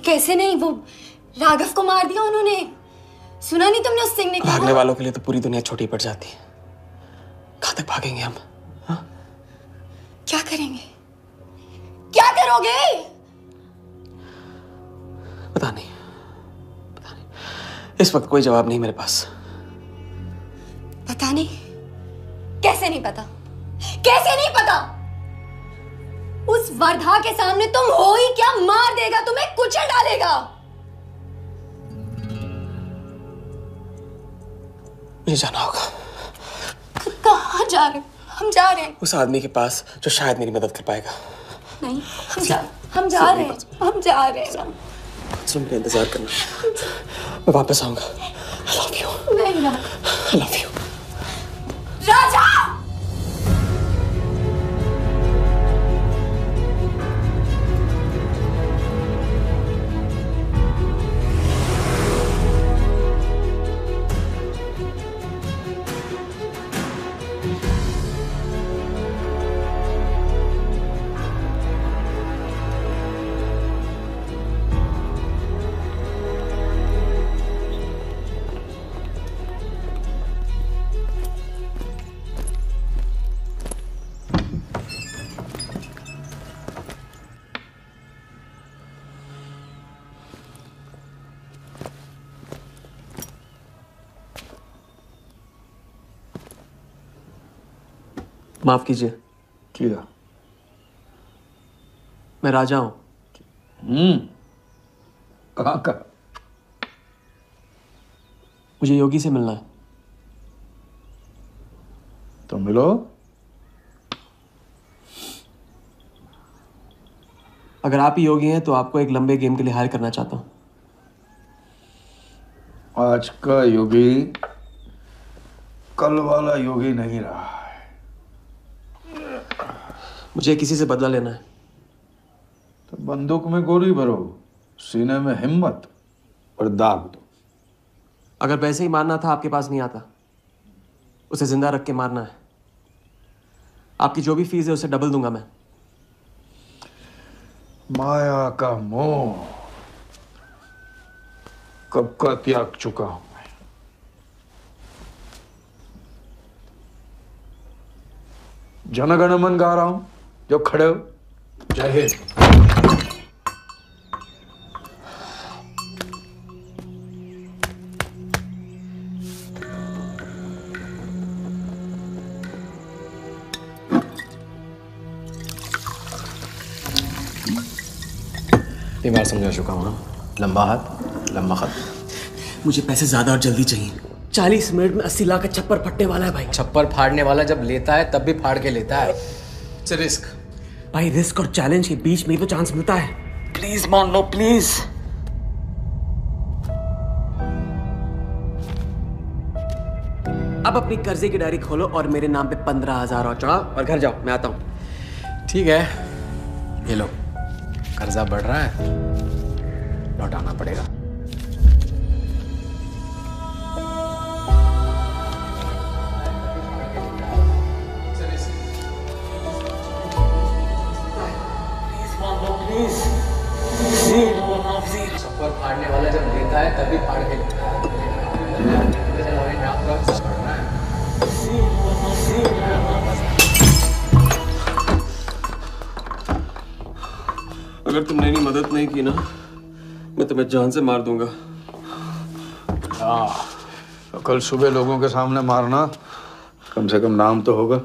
कैसे नहीं? वो राघव को मार दिया उन्होंने। सुना नहीं तुमने उस सिंह ने? भागने वालों के लिए तो पूरी दुनिया छोटी पड़ जाती है। कहां तक भागेंगे हम? हाँ? क्या करेंगे? क्या करोगे? पता नहीं, पता नहीं। इस वक्त कोई जवाब नहीं मेरे पास। पता नहीं? कैसे नहीं पता? कैसे नहीं पता? उस वर्धा के सामने तुम हो ही क्या? मार देगा, तुम्हें कुचल डालेगा। मुझे जाना होगा। कहाँ जा रहे हो? हम जा रहे हैं उस आदमी के पास जो शायद मेरी मदद कर पाएगा। नहीं, हम जा रहे हैं। हम जा रहे हैं। तुम मेरा इंतजार करना, मैं वापस आऊंगा। I love you. नहीं ना। I love you. राजा! माफ कीजिए। किया? मैं राजा हूं। कहाँ का? मुझे योगी से मिलना है। तो मिलो। अगर आप ही योगी हैं तो आपको एक लंबे गेम के लिए हायर करना चाहता हूँ। आज का योगी कल वाला योगी नहीं रहा है। मुझे किसी से बदला लेना है। तो बंदूक में गोली भरो, सीने में हिम्मत और दाग दो। अगर पैसे ही मारना था आपके पास नहीं आता, उसे जिंदा रख के मारना है। आपकी जो भी फीस है उसे डबल दूंगा मैं। माया का मोह कब का त्याग चुका हूं मैं। जनगण मन गा रहा हूं, जो खड़े हो। जय हिंद। ये बार समझा चुका हूं ना। लंबा हाथ लंबा खत। मुझे पैसे ज्यादा और जल्दी चाहिए। 40 मिनट में 80 लाख का छप्पर फटने वाला है भाई। छप्पर फाड़ने वाला जब लेता है तब भी फाड़ के लेता है। इट्स रिस्क भाई। रिस्क और चैलेंज के बीच में ही तो चांस मिलता है। प्लीज मान लो प्लीज। अब अपनी कर्जे की डायरी खोलो और मेरे नाम पे 15,000 और चढ़ाओ और घर जाओ। मैं आता हूं। ठीक है, ये लो। कर्जा बढ़ रहा है, लौटाना पड़ेगा। छप्पर फाड़ने वाला जब लेता है तभी फाड़ के लेता है। अगर तुमने मेरी मदद नहीं की ना, मैं तुम्हें जान से मार दूंगा। तो कल सुबह लोगों के सामने मारना, कम से कम नाम तो होगा।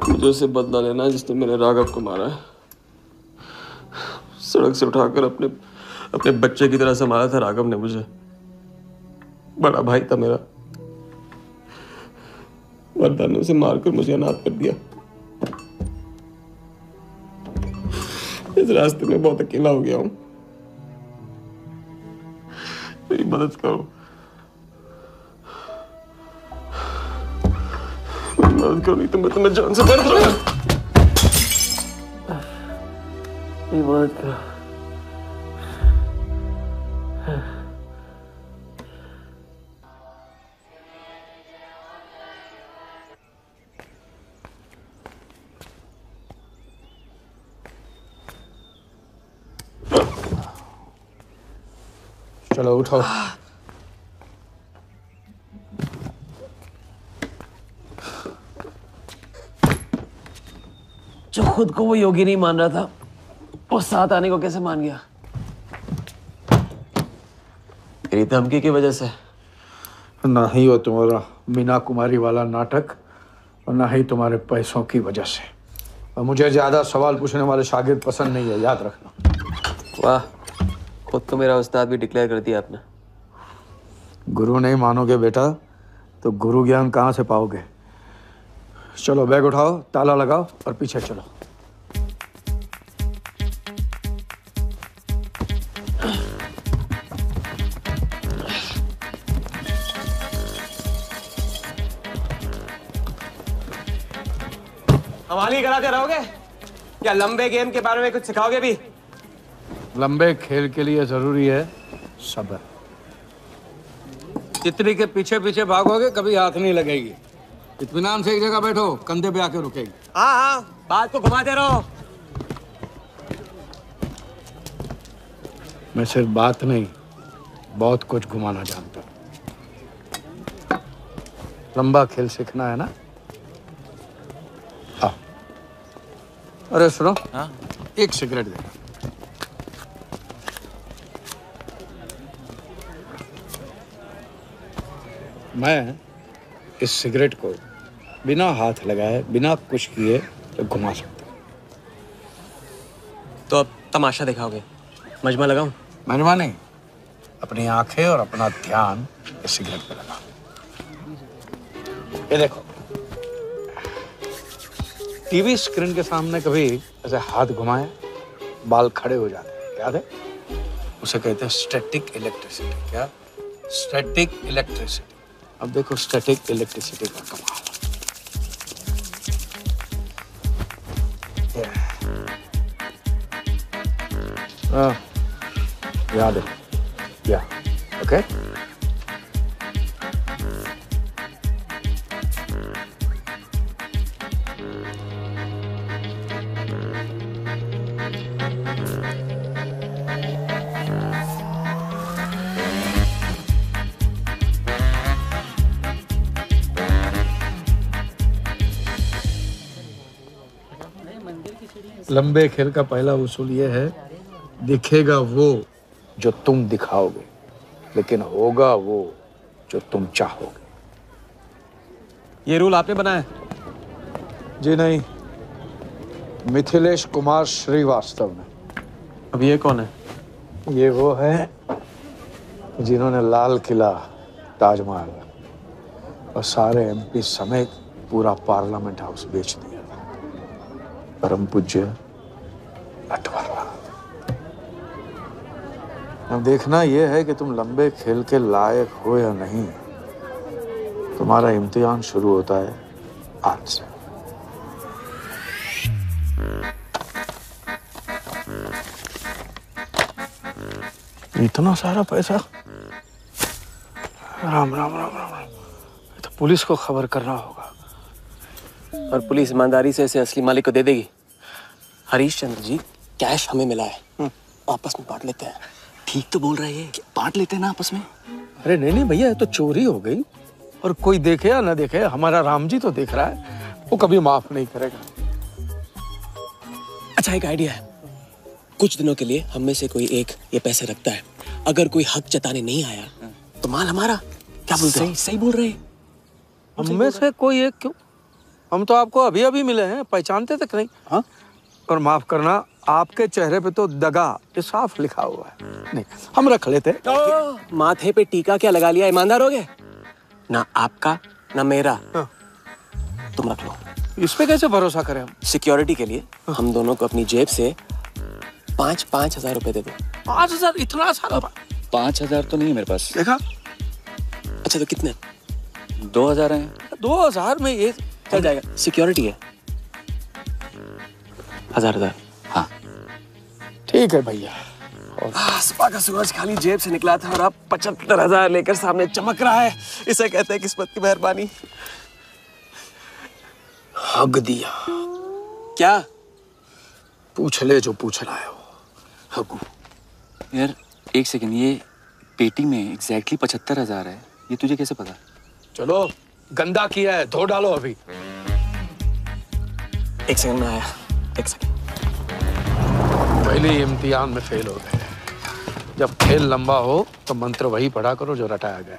मुझे उससे बदला लेना है जिसने मेरे राघव को मारा है। सड़क से उठाकर अपने बच्चे की तरह संभाला था राघव ने मुझे। बड़ा भाई था मेरा, वरदान ने उसे मारकर मुझे अनाथ कर दिया। इस रास्ते में बहुत अकेला हो गया हूं। मेरी मदद करो, मेरी मदद करो, नहीं तो मैं तुम्हें जान से मार दूंगा। मेरी मदद करो। चलो उठो। जो खुद को वो योगी नहीं मान रहा था, वो साथ आने को कैसे मान गया? तेरी धमकी की वजह से। ना ही वो तुम्हारा मीना कुमारी वाला नाटक और ना ही तुम्हारे पैसों की वजह से। और मुझे ज्यादा सवाल पूछने वाले शागिर्द पसंद नहीं है, याद रखना। वाह, खुद तो मेरा उस्ताद भी डिक्लेयर कर दिया आपने। गुरु नहीं मानोगे बेटा तो गुरु ज्ञान कहाँ से पाओगे। चलो बैग उठाओ, ताला लगाओ और पीछे चलो। हमारी कराते रहोगे या लंबे गेम के बारे में कुछ सिखाओगे भी? लंबे खेल के लिए जरूरी है सब्र। तितली के पीछे पीछे भागोगे कभी हाथ नहीं लगेगी। इत्मीनान से एक जगह बैठो, कंधे पे आके रुकेगी। हाँ हाँ, बात को घुमाते रहो। मैं सिर्फ बात नहीं, बहुत कुछ घुमाना जानता हूं। लंबा खेल सीखना है ना? हाँ। अरे सुनो, हाँ? एक सिगरेट देना। मैं इस सिगरेट को बिना हाथ लगाए, बिना कुछ किए तो घुमा सकता हूँ। तो अब तमाशा दिखाओगे? मजमा लगाऊं? मजमा नहीं, अपनी आंखें और अपना ध्यान इस सिगरेट पे लगा। ये देखो, टीवी स्क्रीन के सामने कभी ऐसे हाथ घुमाया बाल खड़े हो जाते हैं, याद है? उसे कहते हैं स्टैटिक इलेक्ट्रिसिटी। क्या? Static electricity. अब देखो स्टैटिक इलेक्ट्रिसिटी का कमाल। याद है? या ओके। लंबे खेल का पहला उसूल यह है, दिखेगा वो जो तुम दिखाओगे, लेकिन होगा वो जो तुम चाहोगे। ये रूल आपने बनाया? जी नहीं, मिथिलेश कुमार श्रीवास्तव ने। अब ये कौन है? ये वो है जिन्होंने लाल किला, ताजमहल और सारे एमपी समेत पूरा पार्लियामेंट हाउस बेच दिया था। परम पूज्य नटवरलाल। अब देखना यह है कि तुम लंबे खेल के लायक हो या नहीं। तुम्हारा इम्तिहान शुरू होता है आज से। इतना सारा पैसा? राम राम राम राम राम। तो पुलिस को खबर करना होगा। और पुलिस ईमानदारी से इसे असली मालिक को दे देगी। हरीश चंद्र जी, कैश हमें मिला है, आपस में बांट लेते हैं। ठीक तो बोल रहे हैं, बांट लेते हैं ना आपस में। अरे नहीं नहीं भैया, ये तो चोरी हो गई और कोई देखे या ना देखे, हमारा राम जी तो देख रहा है, वो कभी माफ नहीं करेगा। अच्छा, एक आइडिया है। कुछ दिनों के लिए हम में से कोई एक ये पैसे रखता है। अगर कोई हक जताने नहीं आया तो माल हमारा। क्या बोलते हैं? सही बोल रहे हैं। हम में से कोई एक क्यों? हम तो आपको अभी अभी मिले हैं, पहचानते तक नहीं। हाँ? और माफ करना, आपके चेहरे पे तो दगा ये साफ लिखा हुआ है। नहीं, हम रख लेते। माथे पे टीका क्या लगा लिया? ईमानदार हो गए ना? आपका ना मेरा। तुम रख लो। इस पे कैसे भरोसा करें हम? सिक्योरिटी के लिए हम दोनों को अपनी जेब से 5,000 रुपए दे दो। 5,000? इतना सारा? 5,000 तो नहीं है मेरे पास। देखा? अच्छा तो कितने? 2,000 हैं। 2,000 में ये चल जाएगा। सिक्योरिटी है 1,000। हाँ ठीक है भैया। सुबह का सूरज खाली जेब से निकला था और अब 75,000 लेकर सामने चमक रहा है। इसे कहते हैं किस्मत की मेहरबानी। हक दिया। क्या? पूछ ले जो पूछना है वो। हगू। यार एक सेकंड, ये पेटी में एग्जैक्टली 75,000 है। ये तुझे कैसे पता? चलो, गंदा किया है, धो डालो अभी। एक सेकंड में आया। एक सेकंड। पहले इम्तिहान में फेल हो गए। जब खेल लंबा हो तो मंत्र वही पढ़ा करो जो रटाया गया।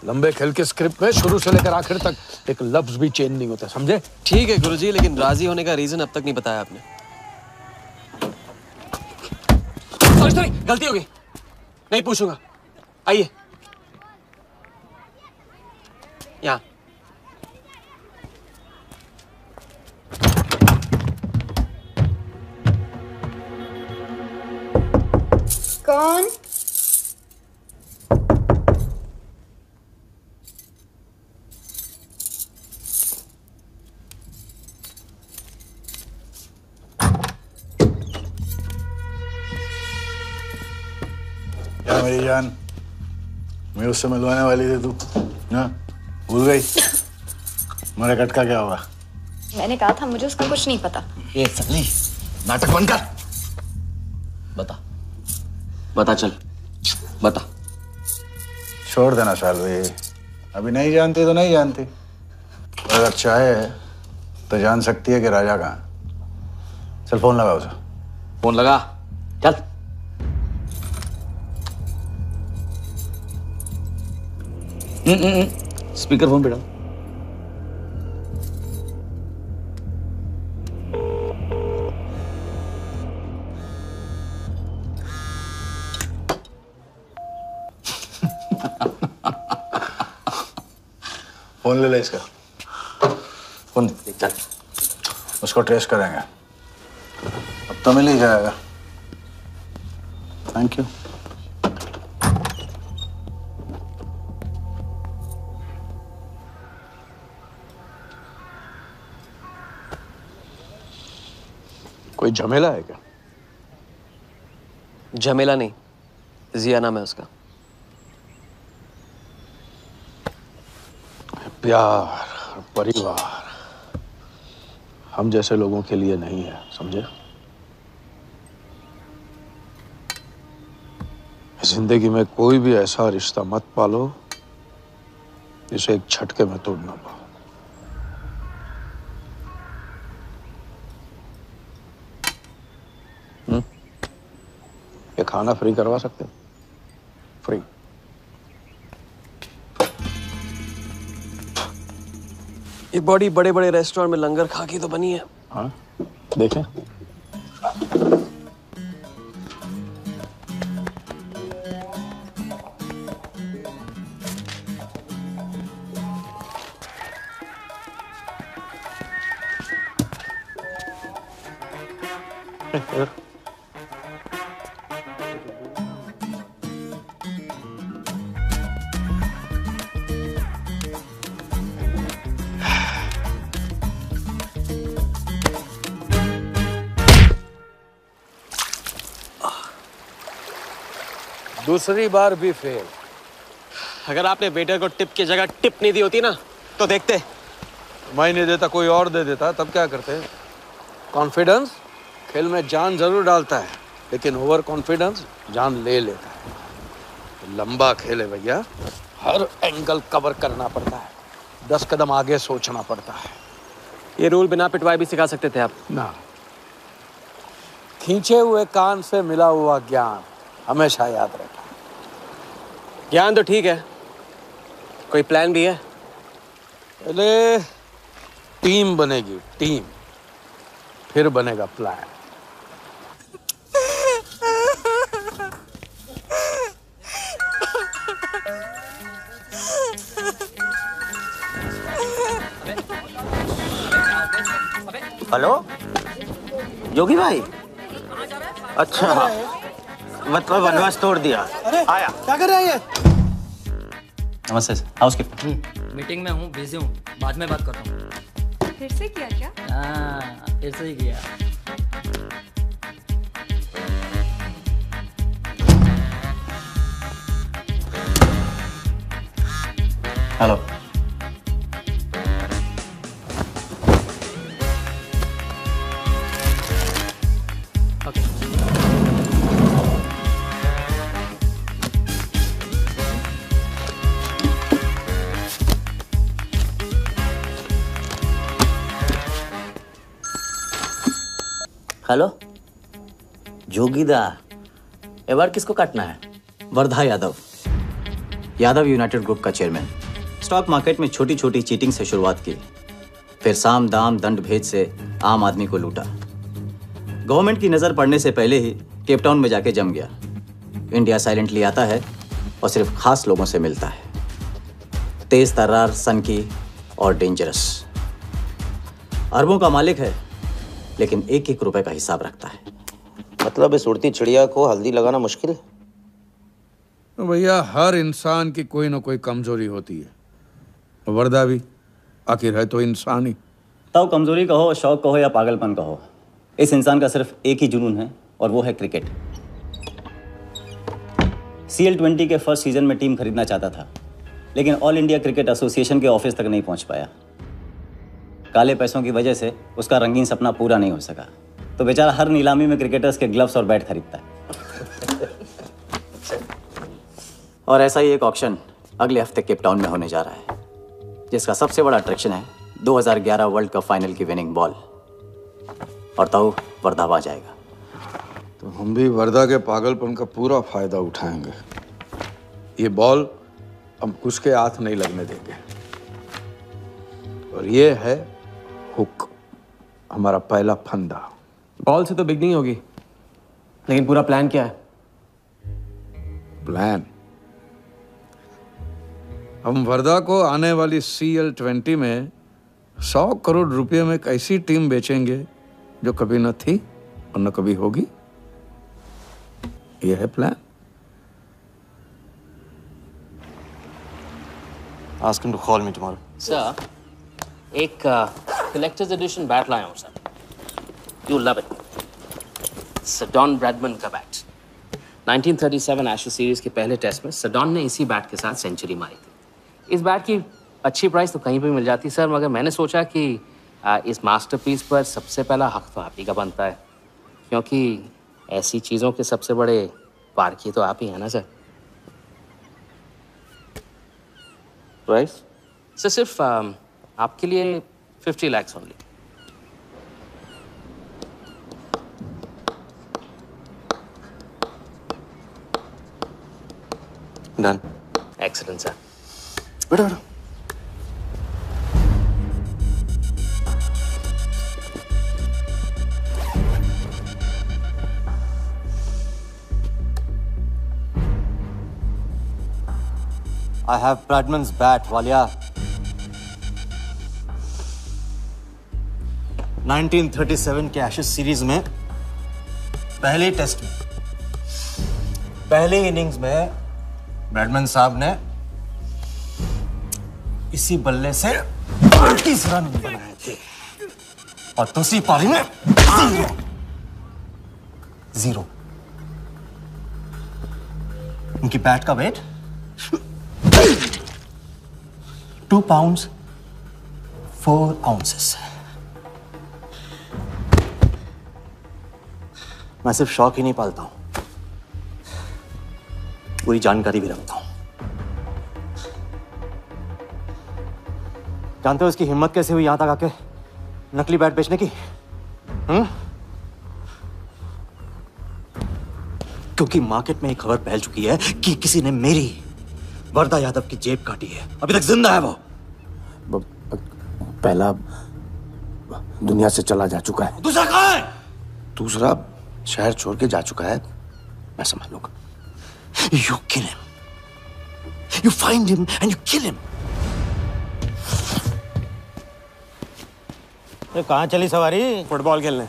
लंबे खेल के स्क्रिप्ट में शुरू से लेकर आखिर तक एक लफ्ज भी चेंज नहीं होता, समझे? ठीक है गुरुजी, लेकिन राजी होने का रीजन अब तक नहीं बताया आपने। सॉरी, गलती हो गई, नहीं पूछूंगा। आइए यहाँ। कौन? क्या मेरी जान, मैं उससे मिलवाने वाली थी, तू ना भूल गई? मेरा कटका क्या होगा? मैंने कहा था मुझे उसका कुछ नहीं पता। ये सगली नाटक बंद कर। बता बता, चल बता। छोड़ देना सालवी, अभी नहीं जानती तो नहीं जानती, और अगर चाहे तो जान सकती है कि राजा कहाँ है। चल फोन लगा उसे। फोन लगा, चल। स्पीकर फोन पे डाल। फोन ले ले इसका, फोन चल, उसको ट्रेस करेंगे। अब तो मिल ही जाएगा। Thank you. कोई झमेला है क्या? झमेला नहीं, जिया नाम है उसका। प्यार, परिवार हम जैसे लोगों के लिए नहीं है, समझे? जिंदगी में कोई भी ऐसा रिश्ता मत पालो जिसे एक झटके में तोड़ ना पाओ। ये खाना फ्री करवा सकते हो? फ्री। ये बॉडी बड़े बड़े रेस्टोरेंट में लंगर खा के तो बनी है। हाँ, देखें। दूसरी बार भी फेल। अगर आपने वेटर को टिप की जगह टिप नहीं दी होती ना तो देखते। मैं नहीं देता, कोई और दे देता, तब क्या करते? कॉन्फिडेंस खेल में जान जरूर डालता है, लेकिन ओवर कॉन्फिडेंस जान ले लेता है। लंबा खेल है भैया, हर एंगल कवर करना पड़ता है, 10 कदम आगे सोचना पड़ता है। ये रूल बिना पिटवाए भी सिखा सकते थे आप ना। खींचे हुए कान से मिला हुआ ज्ञान हमेशा याद रहता है। ज्ञान तो ठीक है, कोई प्लान भी है? पहले टीम बनेगी, टीम, फिर बनेगा प्लान। हेलो योगी भाई। अच्छा, मतलब वनवास तोड़ दिया। आया। क्या कर रहे हैं? नमस्ते सर, हाउसकीपर। मीटिंग में हूँ, बिजी हूँ, बाद में बात करता हूँ। फिर से किया क्या? हाँ, फिर से ही किया। हेलो। हेलो जोगीदा, ए बार किसको काटना है? वर्धा यादव, यादव यूनाइटेड ग्रुप का चेयरमैन। स्टॉक मार्केट में छोटी छोटी चीटिंग से शुरुआत की, फिर साम दाम दंड भेद से आम आदमी को लूटा। गवर्नमेंट की नज़र पड़ने से पहले ही केप टाउन में जाके जम गया। इंडिया साइलेंटली आता है और सिर्फ खास लोगों से मिलता है। तेज तर्रार, सनकी और डेंजरस। अरबों का मालिक है, लेकिन एक एक रुपए का हिसाब रखता है। मतलब इस उड़ती चिड़िया को हल्दी लगाना मुश्किल है? तो भैया हर इंसान की कोई ना कोई कमजोरी होती है। वर्दा भी आखिर है तो इंसान ही। ताऊ कमजोरी कहो, शौक कहो या पागलपन कहो, इस इंसान का सिर्फ एक ही जुनून है और वो है क्रिकेट। CL20 के फर्स्ट सीजन में टीम खरीदना चाहता था, लेकिन ऑल इंडिया क्रिकेट एसोसिएशन के ऑफिस तक नहीं पहुंच पाया। काले पैसों की वजह से उसका रंगीन सपना पूरा नहीं हो सका, तो बेचारा हर नीलामी में क्रिकेटर्स के ग्लव्स और बैट खरीदता है। और ऐसा ही एक ऑक्शन अगले हफ्ते केप टाउन में होने जा रहा है, जिसका सबसे बड़ा अट्रैक्शन है 2011 वर्ल्ड कप फाइनल की विनिंग बॉल। और ताऊ वर्धा आ जाएगा। तो हम भी वर्धा के पागलपन का पूरा फायदा उठाएंगे। ये बॉल हम कुछ के हाथ नहीं लगने देंगे। और ये है हुक, हमारा पहला फंदा। बॉल से तो बिगनिंग होगी, लेकिन पूरा प्लान क्या है? प्लान, हम वर्धा को आने वाली CL20 में 100 करोड़ रुपए में एक ऐसी टीम बेचेंगे जो कभी न थी और न कभी होगी। यह है plan. Ask him to call me tomorrow. Sir, एक कलेक्टर्स एडिशन बैट लाया हूँ sir. You love it. Sir Don Bradman का बैट। 1937 एशेज सीरीज के पहले टेस्ट में सडॉन ने इसी बैट के साथ सेंचुरी मारी थी। इस बैट की अच्छी प्राइस तो कहीं भी मिल जाती सर, मगर मैंने सोचा कि इस मास्टरपीस पर सबसे पहला हक तो आप ही का बनता है, क्योंकि ऐसी चीज़ों के सबसे बड़े पारखी तो आप ही हैं ना सर। प्राइस सर सिर्फ आपके लिए 50 lakhs only. Done. Excellent, sir. बैठो। I have Bradman's bat, Walia. 1937 के एशेज सीरीज में पहले टेस्ट में पहले इनिंग्स में ब्रैडमैन साहब ने इसी बल्ले से 38 रन बनाए थे और दूसरी पारी में जीरो। उनकी बैट का वेट 2 pounds 4 ounces। मैं सिर्फ शौक ही नहीं पालता हूं, पूरी जानकारी भी रखता हूं। जानते हो इसकी हिम्मत कैसे हुई यहां तक आके नकली बैट बेचने की? क्योंकि मार्केट में एक खबर फैल चुकी है कि किसी ने मेरी वरदा यादव की जेब काटी है। अभी तक जिंदा है वो। पहला दुनिया से चला जा चुका है, दूसरा कहां है? दूसरा शहर छोड़ के जा चुका है। मैं संभालूंगा। You kill him. You find him and you kill him. ये कहाँ चली सवारी? फुटबॉल खेलने।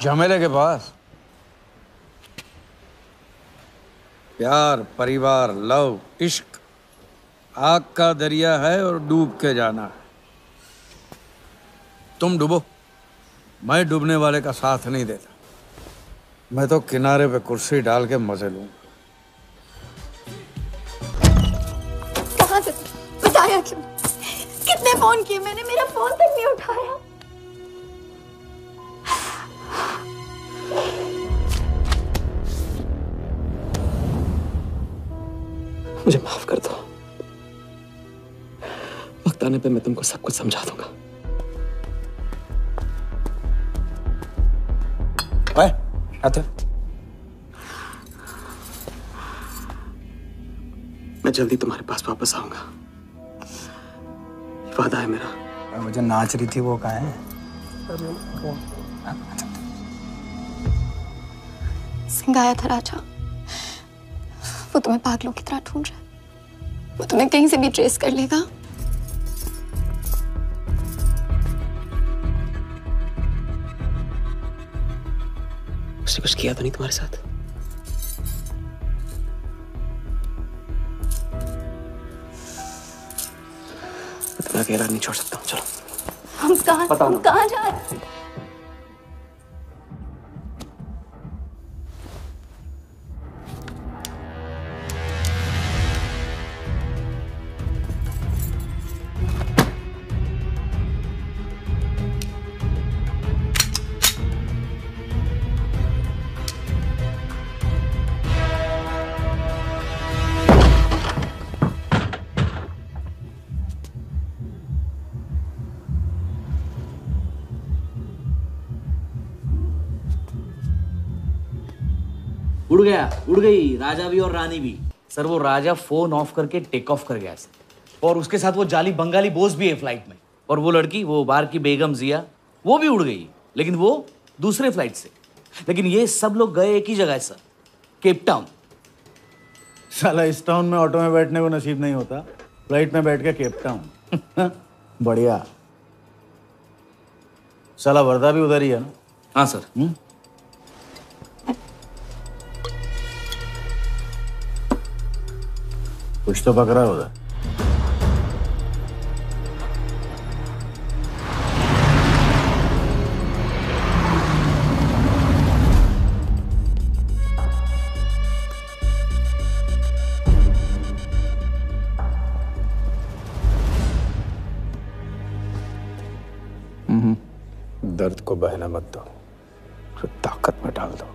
झमेले के पास। प्यार, परिवार, लव, इश्क आग का दरिया है और डूब के जाना है। तुम डूबो, मैं डूबने वाले का साथ नहीं देता। मैं तो किनारे पे कुर्सी डाल के मजे लूंगा। कहाँ से बताया क्यों? कितने फोन किए मैंने, मेरा फोन तक नहीं उठाया। मुझे माफ कर दो। वक्त आने पे मैं तुमको सब कुछ समझा दूंगा। आते मैं जल्दी तुम्हारे पास वापस आऊंगा, वादा है मेरा। वो जो नाच रही थी वो कहाँ है? सिंह आया था राजा, वो तुम्हें पागलों की तरह ढूंढ रहा है। वो तुम्हें कहीं से भी ट्रेस कर लेगा। उसने कुछ किया तो नहीं तुम्हारे साथ? मैं तुम्हें अकेला नहीं छोड़ सकता हूँ। चलो। हम कहाँ जा रहे हैं? उड़ गई राजा भी और रानी भी। सर वो राजा फोन ऑफ करके टेक ऑफ कर गया सर, और उसके साथ वो जाली बंगाली बोस भी है फ्लाइट में। और वो लड़की, वो बाहर की बेगम जिया, वो भी उड़ गई, लेकिन वो दूसरे फ्लाइट से। लेकिन ये सब लोग गए एक ही जगह है सर, केप टाउन। साला इस टाउन में ऑटो में बैठने को नसीब नहीं होता, फ्लाइट में बैठ के केप टाउन। बढ़िया। साला वर्दा भी उधर ही है ना? हाँ सर। कुछ तो पकड़ा होगा। दर्द को बहना मत दो, उसे ताकत में डाल दो।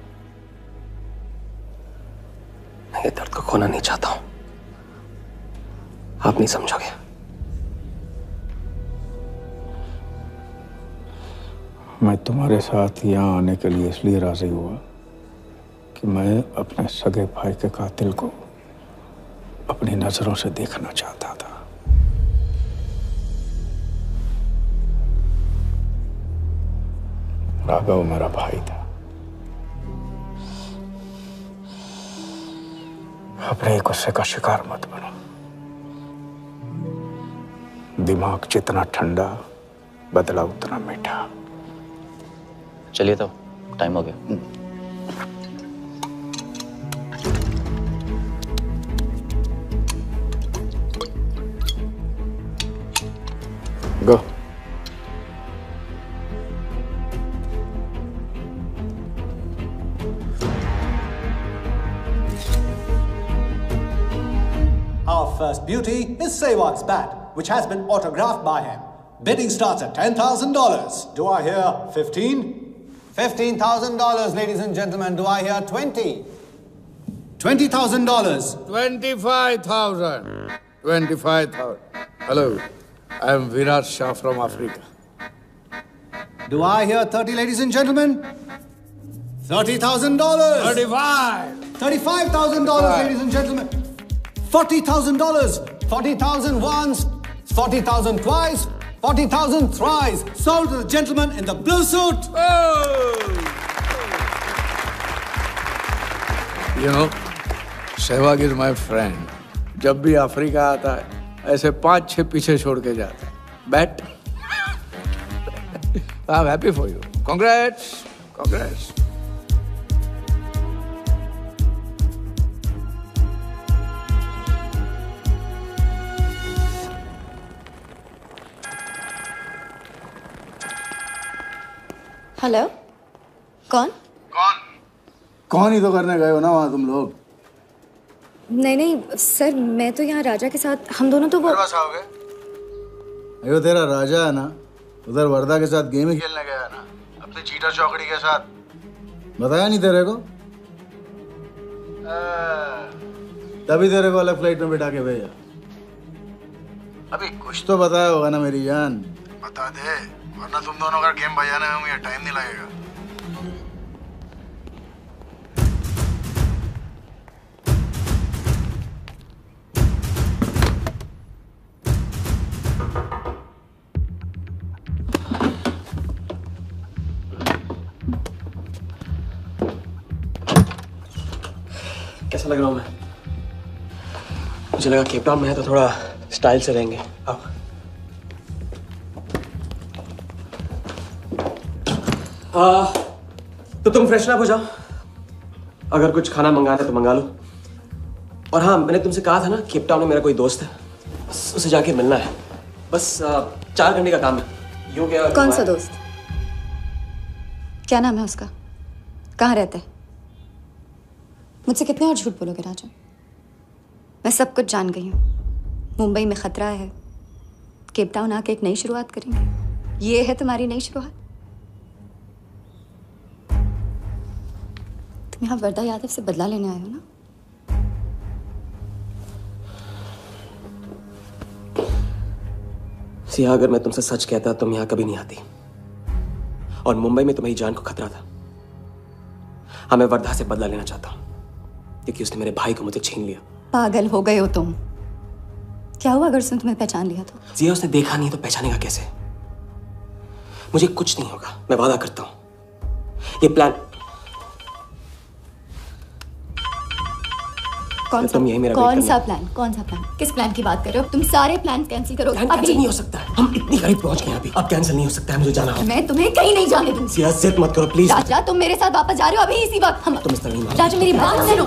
मैं ये दर्द को खोना नहीं चाहता हूं, आप नहीं समझोगे। मैं तुम्हारे साथ यहाँ आने के लिए इसलिए राजी हुआ कि मैं अपने सगे भाई के कातिल को अपनी नजरों से देखना चाहता था। राघव मेरा भाई था। अपने गुस्से का शिकार मत बनो। दिमाग जितना ठंडा, बदला उतना मीठा। चलिए तो टाइम हो गया। गो। Our first beauty is Sehwag's bat, which has been autographed by him. Bidding starts at $10,000. Do I hear 15? $15,000, ladies and gentlemen. Do I hear 20? $20,000. 25,000. 25,000. Hello, I am Virat Shah from Africa. Do I hear 30, ladies and gentlemen? $30,000. 35. $35,000, ladies and gentlemen. $40,000. 40,000 once, 40,000 twice, 40,000 thrice. Sold to the gentleman in the blue suit. You know, Sehwag is my friend. जब भी Africa आता है, ऐसे 5-6 पीछे छोड़ के जाता है। Bet. I'm happy for you. Congrats. Congrats. Hello, कौन? कौन ही तो करने गए हो ना वहाँ तुम लोग? नहीं नहीं सर, मैं तो यहाँ राजा के साथ, हम दोनों तो वो आओगे? अयो तेरा राजा है ना, उधर वर्दा के साथ गेम ही खेलने गया है ना, अपनी चीटा चौकड़ी के साथ। बताया नहीं तेरे को? तभी तेरे को अलग फ्लाइट में बिठा के भेजा। अभी कुछ तो बताया होगा ना मेरी जान। बता दे, वरना तुम दोनों का गेम बजाने में मुझे टाइम नहीं लगेगा। कैसा लग रहा हूँ मैं? मुझे लगा केप टाउन में है तो थोड़ा स्टाइल से रहेंगे। आओ। तो तुम फ्रेशन अप हो जाओ, अगर कुछ खाना मंगाना है तो मंगा लो। और हाँ, मैंने तुमसे कहा था ना, केप टाउन में मेरा कोई दोस्त है, बस उसे जाके मिलना है। बस 4 घंटे का काम है। यो क्या? कौन सा दोस्त? क्या नाम है उसका? कहाँ रहता है? मुझसे कितने और झूठ बोलोगे राजा? मैं सब कुछ जान गई हूँ। मुंबई में खतरा है, केप टाउन आके एक नई शुरुआत करेंगे। ये है तुम्हारी नई शुरुआत? तुम यहाँ वर्दा यादव से बदला लेने आए हो ना? सिया, अगर मैं तुमसे सच कहता तुम यहाँ कभी नहीं आती। और मुंबई में तुम्हारी जान को खतरा था। हाँ, मैं वर्धा से बदला लेना चाहता हूँ क्योंकि उसने मेरे भाई को मुझसे छीन लिया। पागल हो गए हो तुम? क्या हुआ अगर उसने तुम्हें पहचान लिया तो? जिया, उसने देखा नहीं तो पहचानेगा कैसे? मुझे कुछ नहीं होगा, मैं वादा करता हूं। ये प्लान कौन सा? यही मेरा कौन सा प्लान? कौन सा प्लान? किस प्लान की बात कर रहे हो? तुम सारे प्लान कैंसिल करो। प्लान कैंसिल नहीं हो सकता है। हम इतनी करीब पहुंच गए अभी। अब कैंसिल नहीं हो सकता है, मुझे जाना है। मैं तुम्हें कहीं नहीं जाने दूंगी। सिया, जिद मत करो प्लीज। राजा, तुम मेरे साथ वापस जा रहे हो अभी इसी वक्त। हम तुम इस तरह नहीं। राजा, मेरी बात सुनो।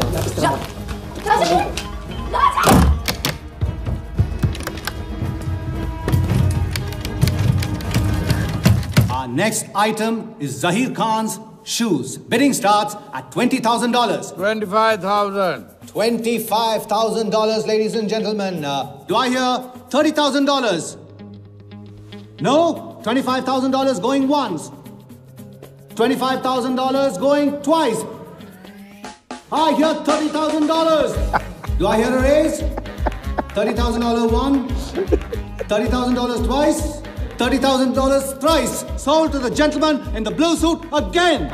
Our next item is Zahir Khan's shoes. Bidding starts at $20,000. 25,000. $25,000, ladies and gentlemen. Do I hear $30,000? No? $25,000 going once. $25,000 going twice. I hear $30,000. Do I hear a raise? $30,000 once. $30,000 twice. $30,000 thrice. Sold to the gentleman in the blue suit again.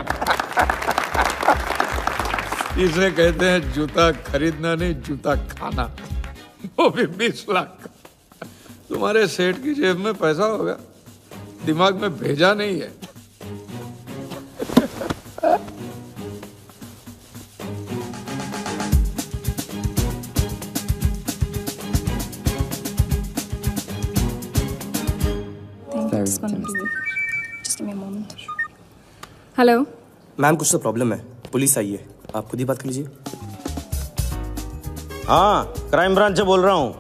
इसे कहते हैं जूता खरीदना नहीं, जूता खाना, वो भी 20 लाख। तुम्हारे सेठ की जेब में पैसा होगा, दिमाग में भेजा नहीं है। हेलो मैम, कुछ तो प्रॉब्लम है, पुलिस आई है, आप खुद ही बात कर लीजिए। हाँ, क्राइम ब्रांच से बोल रहा हूँ।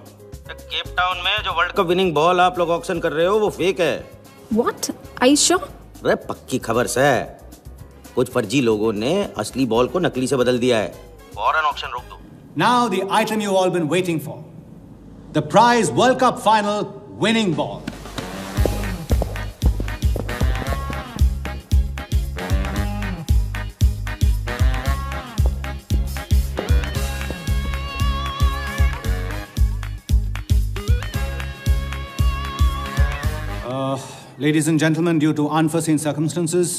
केप टाउन में जो वर्ल्ड कप विनिंग बॉल आप लोग ऑक्शन कर रहे हो वो फेक है। व्हाट? Are you sure? अरे पक्की खबर से कुछ फर्जी लोगों ने असली बॉल को नकली से बदल दिया है। फौरन ऑक्शन रोक दो। Now the item you all been waiting for. The prize World Cup final winning ball. Ladies and gentlemen, due to unforeseen circumstances,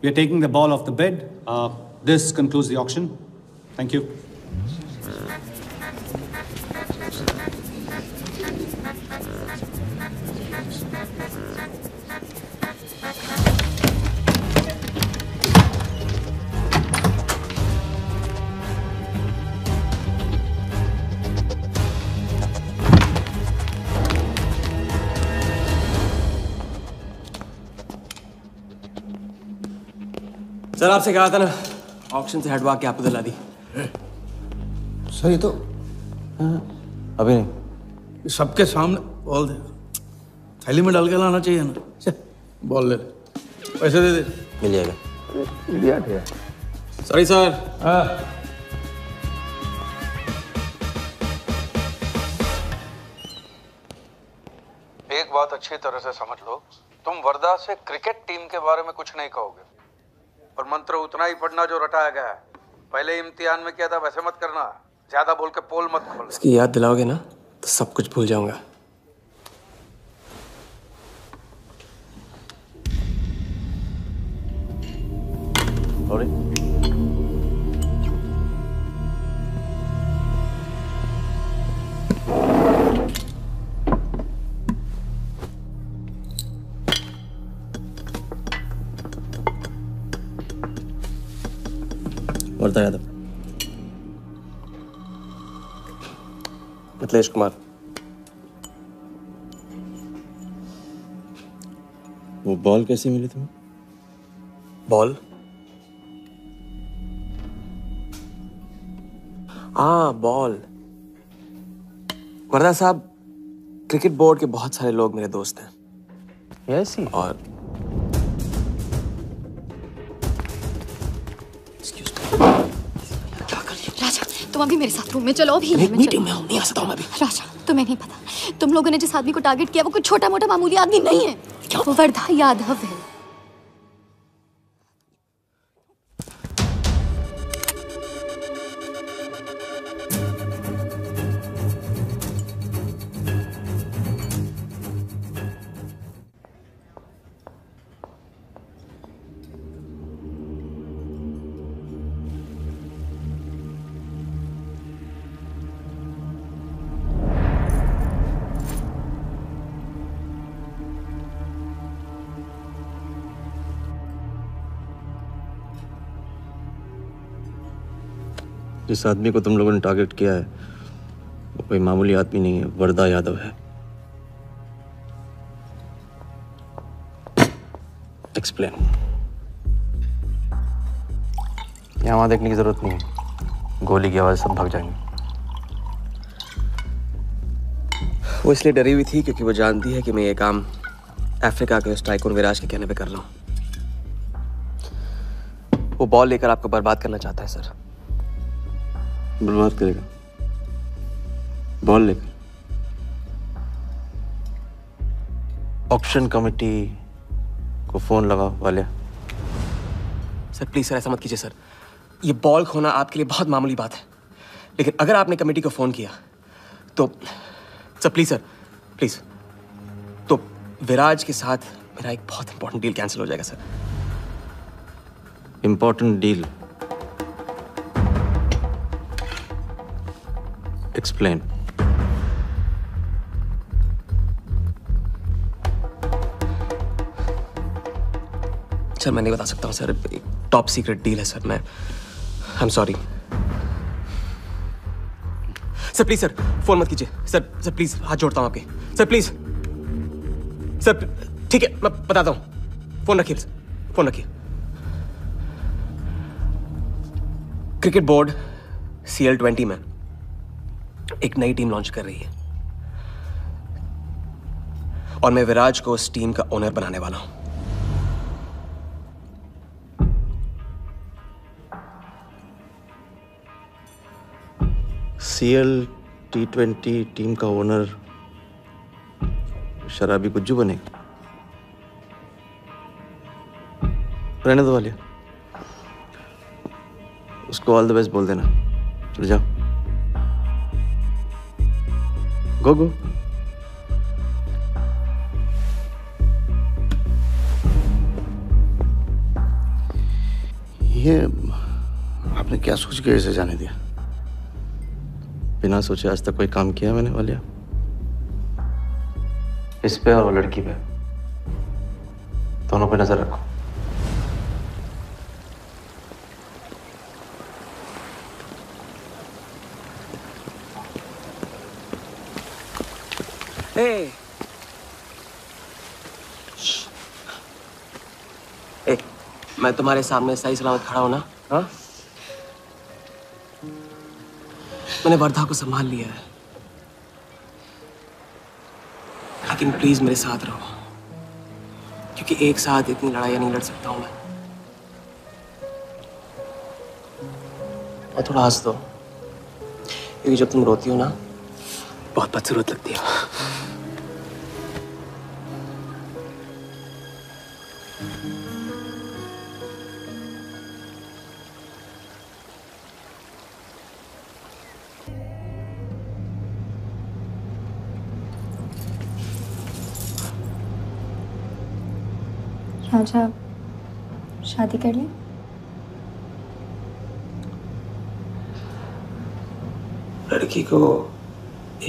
we are taking the ball off the bid. This concludes the auction. Thank you. Sir, आपसे कहा था ना, auction से हटवा के आपको दिला दी। Sir ये तो अभी नहीं, सबके सामने बॉल दे, थैली में डाल के लाना चाहिए ना। बॉल ले, पैसे दे दे। मिल जाएगा। इडियट है। Sorry sir. एक बात अच्छी तरह से समझ लो, तुम वर्धा से क्रिकेट टीम के बारे में कुछ नहीं कहोगे, और मंत्र उतना ही पढ़ना जो रटाया गया है। पहले इम्तिहान में किया था वैसे मत करना, ज्यादा बोल के पोल मत खोल। इसकी याद दिलाओगे ना तो सब कुछ भूल जाऊंगा। वर्धा यादव। मिथिलेश कुमार। वो बॉल कैसे मिली तुम्हें? बॉल? हाँ, बॉल। वर्धा साहब, क्रिकेट बोर्ड के बहुत सारे लोग मेरे दोस्त हैं। Yes he. और राजा, तुम अभी मेरे साथ रूम में चलो। अभी मीटिंग में हूँ, नहीं आ सकता हूँ मैं अभी। राजा, तुम्हें नहीं पता, तुम लोगों ने जिस आदमी को टारगेट किया वो कोई छोटा मोटा मामूली आदमी नहीं है। वो वर्धा यादव है। जिस आदमी को तुम लोगों ने टारगेट किया है वो कोई मामूली आदमी नहीं है, वर्धा यादव है। एक्सप्लेन। यहाँ वहाँ देखने की जरूरत नहीं है, गोली की आवाज सब भाग जाएंगे। वो इसलिए डरी हुई थी क्योंकि वो जानती है कि मैं ये काम अफ्रीका के उस टाइकून विराज के कहने पे कर रहा हूँ। वो बॉल लेकर आपको बर्बाद करना चाहता है सर। बर्बाद करेगा? बॉल लेकर? ऑक्शन कमेटी को फोन लगाओ वालिया। सर प्लीज सर, ऐसा मत कीजिए सर। ये बॉल खोना आपके लिए बहुत मामूली बात है, लेकिन अगर आपने कमेटी को फोन किया तो सर प्लीज तो विराज के साथ मेरा एक बहुत इंपॉर्टेंट डील कैंसिल हो जाएगा sir. Important deal? Explain. Sir मैं नहीं बता सकता हूँ सर, टॉप सीक्रेट डील है सर। मैं I am sorry sir. Please sir phone मत कीजिए सर। सर प्लीज हाथ जोड़ता हूँ आपके सर, प्लीज सर। ठीक है मैं बताता हूँ, फोन रखिए फोन रखिए। क्रिकेट बोर्ड CL20 में एक नई टीम लॉन्च कर रही है और मैं विराज को उस टीम का ओनर बनाने वाला हूं। CL T20 टीम का ओनर शराबी गुज्जू बनेगा? रहने दो वालिया, उसको ऑल द बेस्ट बोल देना। चल जाओ, गो गो। ये आपने क्या सोच के इसे जाने दिया? बिना सोचे आज तक कोई काम किया मैंने वालिया? इस पे और वो लड़की पे, दोनों पे नजर रखो। मैं तुम्हारे सामने सही सलामत खड़ा हूं ना? हाँ, मैंने वर्धा को संभाल लिया है, लेकिन प्लीज मेरे साथ रहो, क्योंकि एक साथ इतनी लड़ाइयां नहीं लड़ सकता हूं मैं। और थोड़ा हंस दो, क्योंकि जब तुम रोती हो ना बहुत बदसूरत लगती हो। राजा शादी कर ले। लड़की को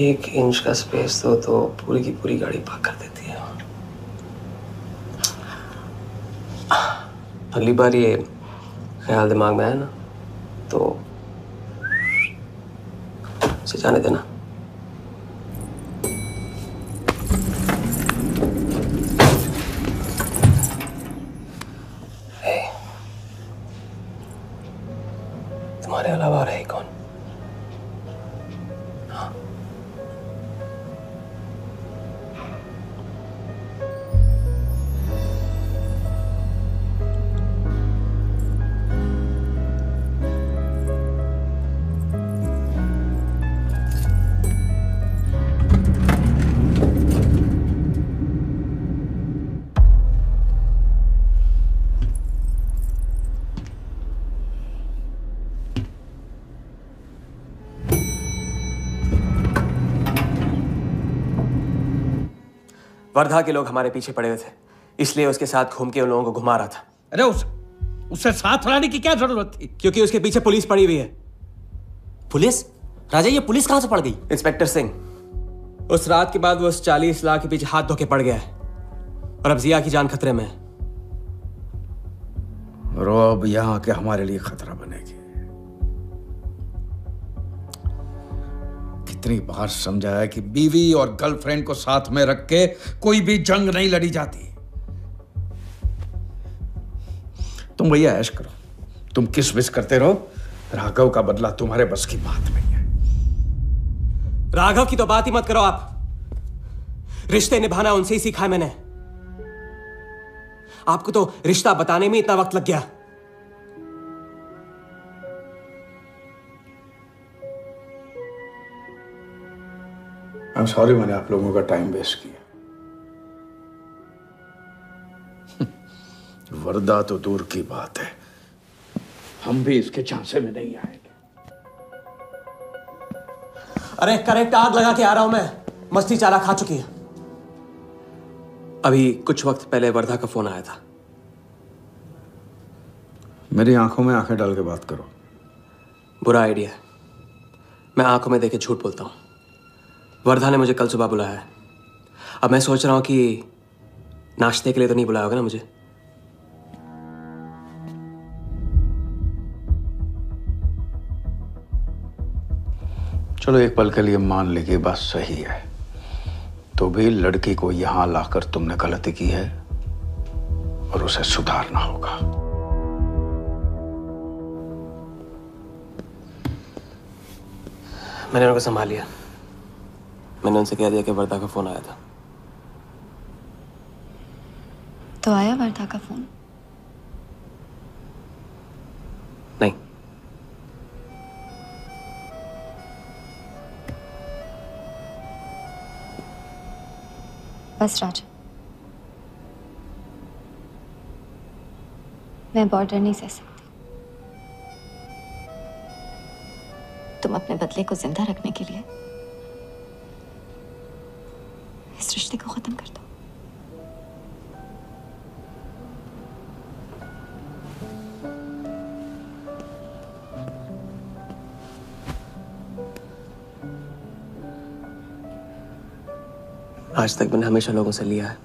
1 इंच का स्पेस दो तो पूरी की पूरी गाड़ी पार्क कर देती है। अगली बार ये ख्याल दिमाग में आया ना तो उसे जाने देना। तुम्हारे अलावा और है ही कौन? वर्धा के लोग हमारे पीछे पड़े हुए थे, इसलिए उसके साथ घूम के उन लोगों को घुमा रहा था। अरे उससे साथ लाने की क्या जरूरत थी? क्योंकि उसके पीछे पुलिस पड़ी हुई है। पुलिस? राजा ये पुलिस कहां से पड़ गई? इंस्पेक्टर सिंह, उस रात के बाद वो उस 40 लाख के पीछे हाथ धो के पड़ गया है और अब जिया की जान खतरे में है। और वो अब यहां के हमारे लिए खतरा बनेगी। कितनी बार समझाया कि बीवी और गर्लफ्रेंड को साथ में रख के कोई भी जंग नहीं लड़ी जाती। तुम भैया ऐश करो, तुम किस विस करते रहो। राघव का बदला तुम्हारे बस की बात नहीं है। राघव की तो बात ही मत करो आप। रिश्ते निभाना उनसे ही सीखा है मैंने। आपको तो रिश्ता बताने में इतना वक्त लग गया। I'm sorry मैंने आप लोगों का टाइम वेस्ट किया। वर्दा तो दूर की बात है, हम भी इसके झांसे में नहीं आएंगे। अरे करेक्ट आग लगा के आ रहा हूं मैं, मस्ती चाला खा चुकी है। अभी कुछ वक्त पहले वर्धा का फोन आया था। मेरी आंखों में आंखें डाल के बात करो। बुरा आइडिया है, मैं आंखों में देखे झूठ बोलता हूं। वर्धा ने मुझे कल सुबह बुलाया है। अब मैं सोच रहा हूं कि नाश्ते के लिए तो नहीं बुलाया होगा ना मुझे। चलो एक पल के लिए मान ले कि बात सही है, तो भी लड़की को यहां लाकर तुमने गलती की है और उसे सुधारना होगा। मैंने उनको संभाल लिया। मैंने उनसे कह दिया कि वर्धा का फोन आया था। तो आया वर्धा का फोन? नहीं। बस राजा, मैं बॉर्डर नहीं सह सकती। तुम अपने बदले को जिंदा रखने के लिए इस रिश्ते को खत्म कर दो। आज तक मैंने हमेशा लोगों से लिया है,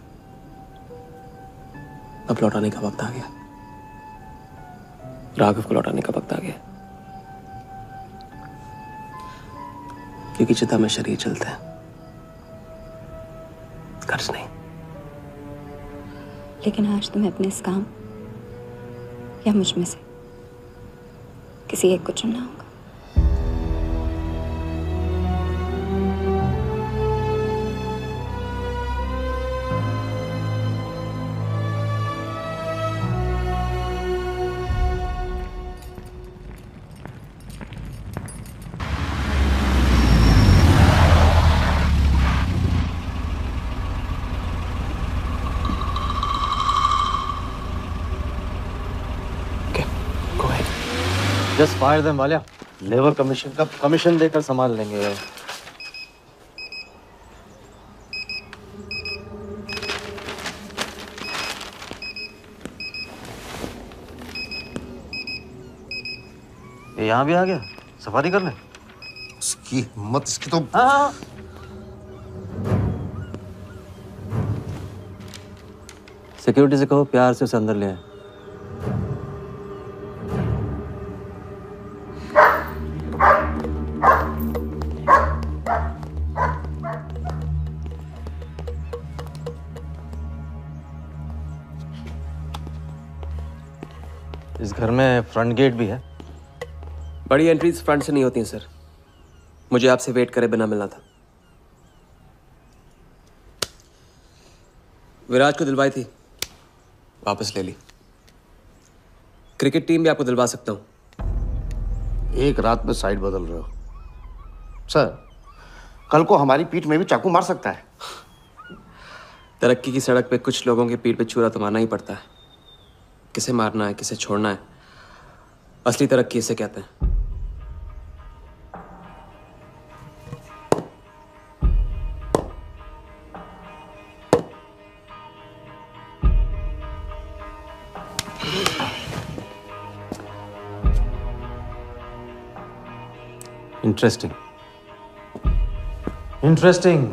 अब लौटाने का वक्त आ गया। राघव को लौटाने का वक्त आ गया, क्योंकि चिता में शरीर चलते हैं, कर्ज नहीं। लेकिन आज तुम्हें अपने इस काम या मुझ में से किसी एक को चुनना होगा। Just fire them Walia. Labour commission का कमीशन देकर संभाल लेंगे। ये यहाँ भी आ गया सफारी करने। इसकी हिम्मत, इसकी तो। हाँ। सिक्योरिटी से कहो प्यार से उसे अंदर ले आए। इस घर में फ्रंट गेट भी है। बड़ी एंट्रीज फ्रंट से नहीं होती हैं सर। मुझे आपसे वेट करे बिना मिलना था। विराज को दिलवाई थी, वापस ले ली। क्रिकेट टीम भी आपको दिलवा सकता हूं। एक रात में साइड बदल रहे हो सर। कल को हमारी पीठ में भी चाकू मार सकता है। तरक्की की सड़क पे कुछ लोगों की पीठ पे छुरा तो मारना ही पड़ता है। किसे मारना है, किसे छोड़ना है, असली तरक्की इसे कहते हैं। Interesting interesting.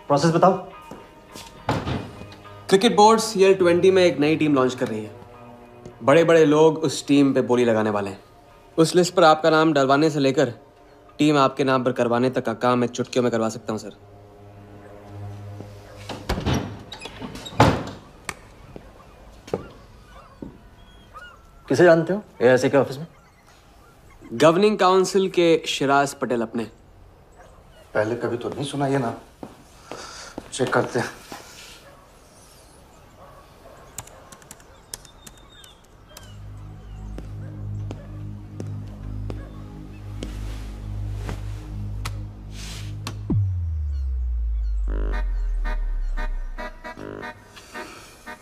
प्रोसेस बताओ। क्रिकेट बोर्ड CL20 में एक नई टीम लॉन्च कर रही है। बड़े बड़े लोग उस टीम पे बोली लगाने वाले हैं। उस लिस्ट पर आपका नाम डलवाने से लेकर टीम आपके नाम पर करवाने तक का काम मैं चुटकियों में करवा सकता हूं सर। किसे जानते हो AIC के ऑफिस में? गवर्निंग काउंसिल के शिराज पटेल अपने। पहले कभी तो नहीं सुना ये ना। चेक करते हैं।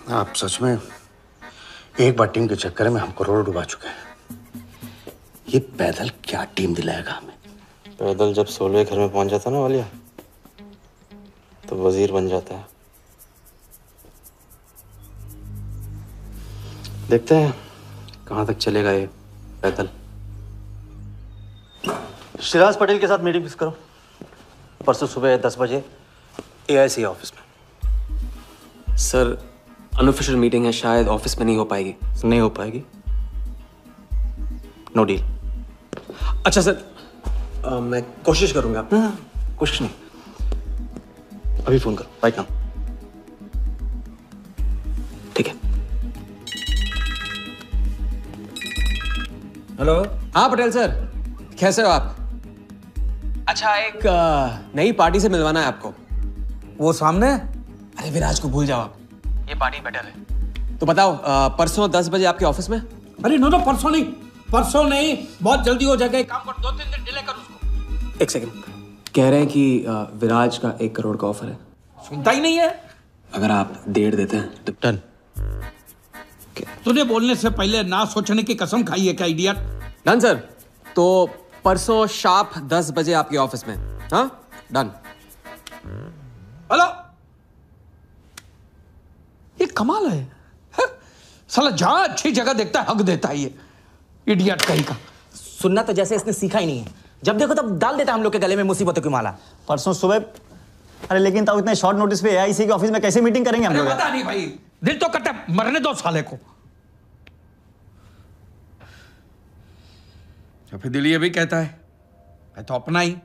आप सच में एक बार टीम के चक्कर में हम करोड़ों डुबा चुके हैं। ये पैदल क्या टीम दिलाएगा हमें? पैदल जब 16वें घर में पहुंच जाता ना वालिया, तो वजीर बन जाता है। देखते हैं कहां तक चलेगा ये पैदल। शिराज पटेल के साथ मीटिंग फिक्स करो, परसों सुबह 10 बजे AIC ऑफिस में। सर अनऑफिशियल मीटिंग है, शायद ऑफिस में नहीं हो पाएगी। नहीं हो पाएगी? No deal. अच्छा सर, मैं कोशिश करूंगा। कुछ नहीं, अभी फोन करो राइट नाउ। ठीक है। हेलो। हाँ पटेल सर, कैसे हो आप? अच्छा, एक नई पार्टी से मिलवाना है आपको। वो सामने? अरे विराज को भूल जाओ आप, ये पार्टी बेटर है। तो बताओ, परसों 10 बजे आपके ऑफिस में? अरे नो परसों नहीं, परसों नहीं, बहुत जल्दी हो जाएगा। एक काम कर, 2-3 दिन डिले कर उसको। एक सेकंड, कह रहे हैं कि विराज का 1 करोड़ का ऑफर है। सुनता ही नहीं है। अगर आप 1.5 देते हैं तो डन। तूने बोलने से पहले ना सोचने की कसम खाई है क्या इडियट? डन सर, तो परसों शार्प 10 बजे आपके ऑफिस में। हाँ डन। हेलो, ये कमाल है, साला जहां अच्छी जगह देखता है हक देता है ये इडियट कहीं का। सुनना तो जैसे इसने सीखा ही नहीं है, जब देखो तब डाल देता है हम लोग के गले में मुसीबतों की माला। परसों सुबह। अरे लेकिन तब इतने शॉर्ट नोटिस पे AIC के ऑफिस में कैसे मीटिंग करेंगे हम लोग? पता नहीं भाई, दिल तो कटे, मरने दो साले को। या फिर दिल ये भी कहता है मैं तो अपना ही,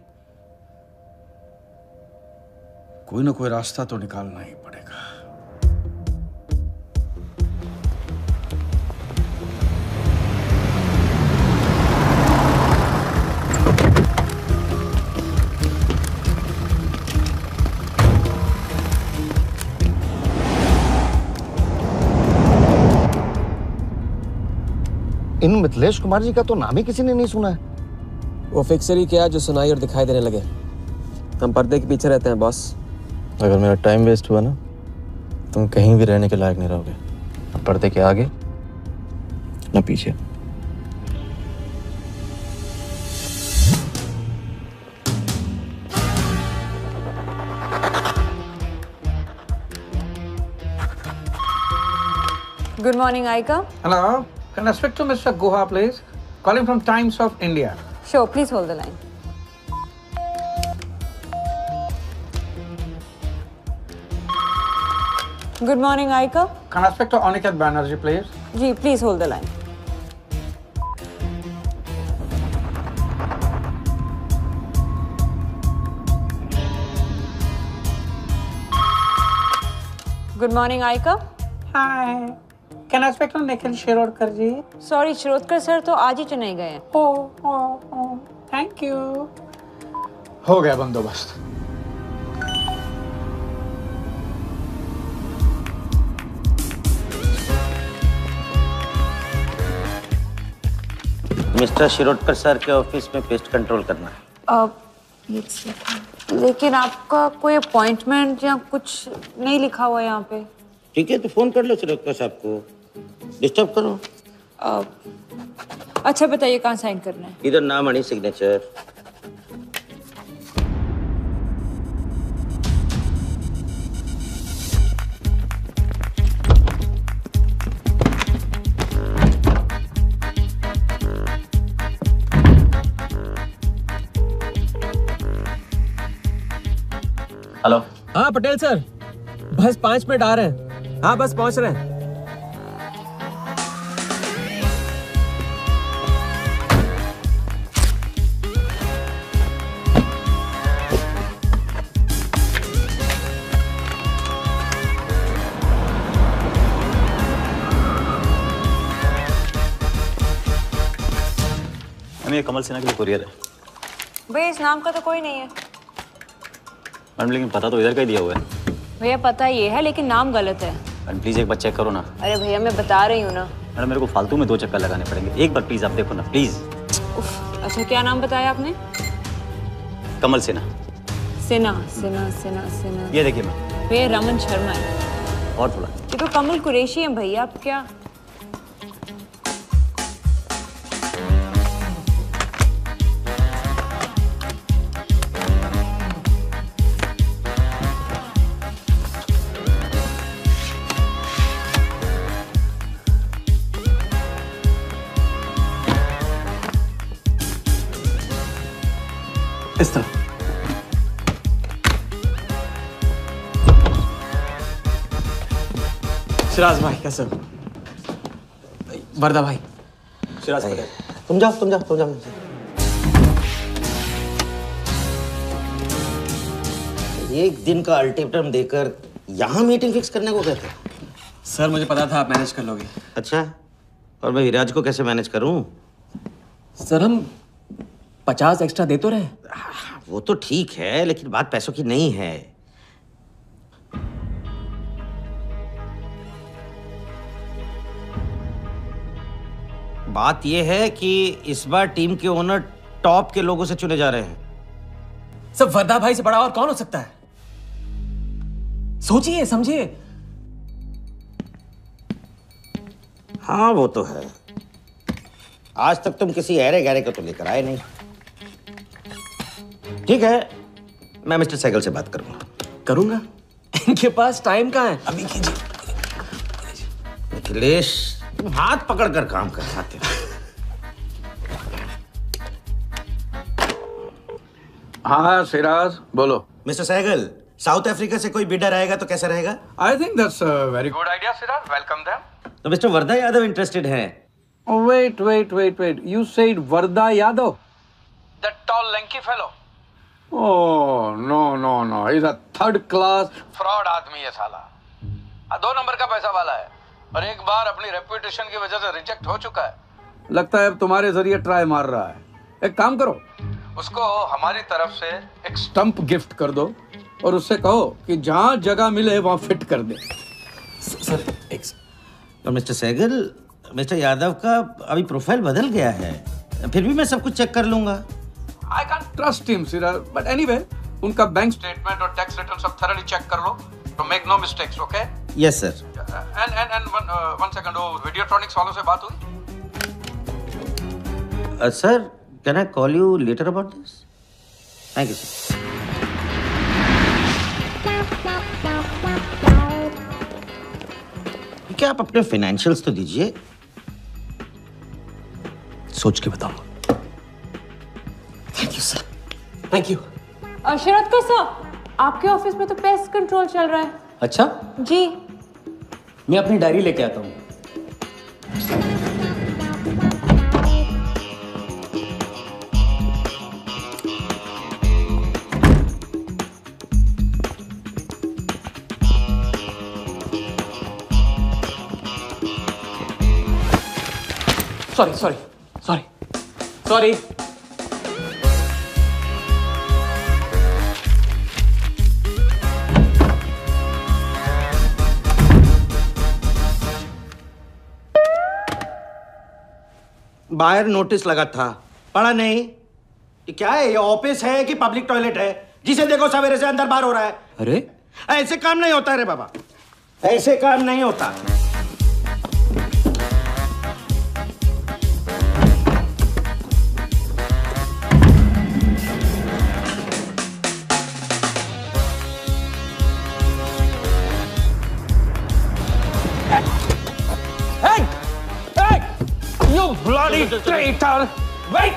कोई ना कोई रास्ता तो निकालना ही पड़ेगा। इन मिथिलेश कुमार जी का तो नाम ही किसी ने नहीं सुना है। वो फिक्सर ही क्या जो सुनाई और दिखाई देने लगे। हम पर्दे के पीछे रहते हैं बॉस। अगर मेरा टाइम वेस्ट हुआ ना, तुम कहीं भी रहने के लायक नहीं रहोगे, ना पर्दे के आगे ना पीछे। Good morning, Aika. Hello, can I speak to Mr. Guha, please? Calling from Times of India. Sure, please hold the line. Good morning, Aika. Can I speak to Aniket Banerjee, please? Ji, please hold the line. Good morning, Aika. Hi. Can I speak to Nikhil Shirodkar ji? Sorry, Shirodkar sir तो आज ही चेन्नई गए हैं। Oh, thank you. हो गया बंदोबस्त। Mister Shirodkar sir के office में pest control करना है। लेकिन आपका कोई अपॉइंटमेंट या कुछ नहीं लिखा हुआ यहाँ पे। ठीक है, तो फोन कर लो शिरोडकर साहब को, डिस्टर्ब करो। अच्छा बताइए कहाँ साइन करना है? इधर नाम आनी सिग्नेचर। हेलो। हाँ पटेल सर, बस 5 मिनट आ रहे हैं। हाँ बस पहुंच रहे हैं। ये कमल सिन्हा के लिए कुरियर है। भैया इस नाम का तो कोई नहीं है। मैडम लेकिन पता तो इधर का ही दिया हुआ है। भैया पता ये है लेकिन नाम गलत है। मैडम प्लीज एक बार चेक करो ना। अरे भैया मैं बता रही हूँ ना। मैडम मेरे को फालतू में 2 चक्कर लगाने पड़ेंगे, एक बार प्लीज आप देखो ना प्लीज। अच्छा क्या नाम बताया आपने? कमल सिन्हा। सिन्हा सिन्हा सिन्हा सिन्हा। ये देखिए मैम। भैया रमन शर्मा है। और थोड़ा ये तो कमल कुरैशी है भैया, आप क्या? इस तरफ। शिराज भाई कैसे हो? वरदा भाई। शिराज भाई तुम जाओ। एक दिन का अल्टीमेटम देकर यहाँ मीटिंग फिक्स करने को कहते हैं? सर मुझे पता था आप मैनेज कर लोगे। अच्छा, और मैं विराज को कैसे मैनेज करूं? सर हम 50 एक्स्ट्रा दे तो रहे। वो तो ठीक है, लेकिन बात पैसों की नहीं है। बात यह है कि इस बार टीम के ओनर टॉप के लोगों से चुने जा रहे हैं। सब वरदा भाई से बड़ा और कौन हो सकता है? सोचिए समझिए। हाँ वो तो है। आज तक तुम किसी ऐरे गहरे को तो लेकर आए नहीं। ठीक है, मैं मिस्टर सहगल से बात करूंगा। इनके पास टाइम कहाँ है? अभी कीजिए। अखिलेश, तुम हाथ पकड़कर काम कर सकते हो। हाँ सिराज बोलो। मिस्टर सहगल, साउथ अफ्रीका से कोई बिडर आएगा तो कैसा रहेगा? I think that's a very good idea Siraj, welcome them. तो मिस्टर वरदा यादव इंटरेस्टेड हैं? Wait. You said Varda Yadav? That tall, lanky fellow? Oh, no. He's a third class fraud आदमी है साला। 2 नंबर का पैसा वाला है और एक बार अपनी रेपुटेशन की वजह से रिजेक्ट हो चुका है। लगता है अब तुम्हारे जरिए ट्राई मार रहा है। एक काम करो, उसको हमारी तरफ से एक स्टंप गिफ्ट कर दो और उससे कहो कि जहां जगह मिले वहां फिट कर दे। सर एक तो मिस्टर सहगल, मिस्टर यादव का अभी प्रोफाइल बदल गया है, फिर भी मैं सब कुछ चेक कर लूंगा। I can't trust him, Sirar. But anyway, उनका बैंक स्टेटमेंट और टैक्स रिटर्न सब thoroughly चेक कर लो, to make no mistakes, okay? Yes, sir. And one second, वो Videotronics वालों से बात हुई? Sir, can I call you later about this? Thank you, sir. क्या आप अपने फाइनेंशियल्स तो दीजिए। सोच के बताऊंगा। Thank you sir, thank you. Sharad sir, आपके ऑफिस में तो पेस्ट कंट्रोल चल रहा है। अच्छा जी, मैं अपनी डायरी लेके आता हूँ। सॉरी। बाहर नोटिस लगा था, पढ़ा नहीं? ये क्या है? ये ऑफिस है कि पब्लिक टॉयलेट है? जिसे देखो सवेरे से अंदर बाहर हो रहा है। अरे ऐसे काम नहीं होता रे बाबा, ऐसे काम नहीं होता। You bloody traitor! Wait!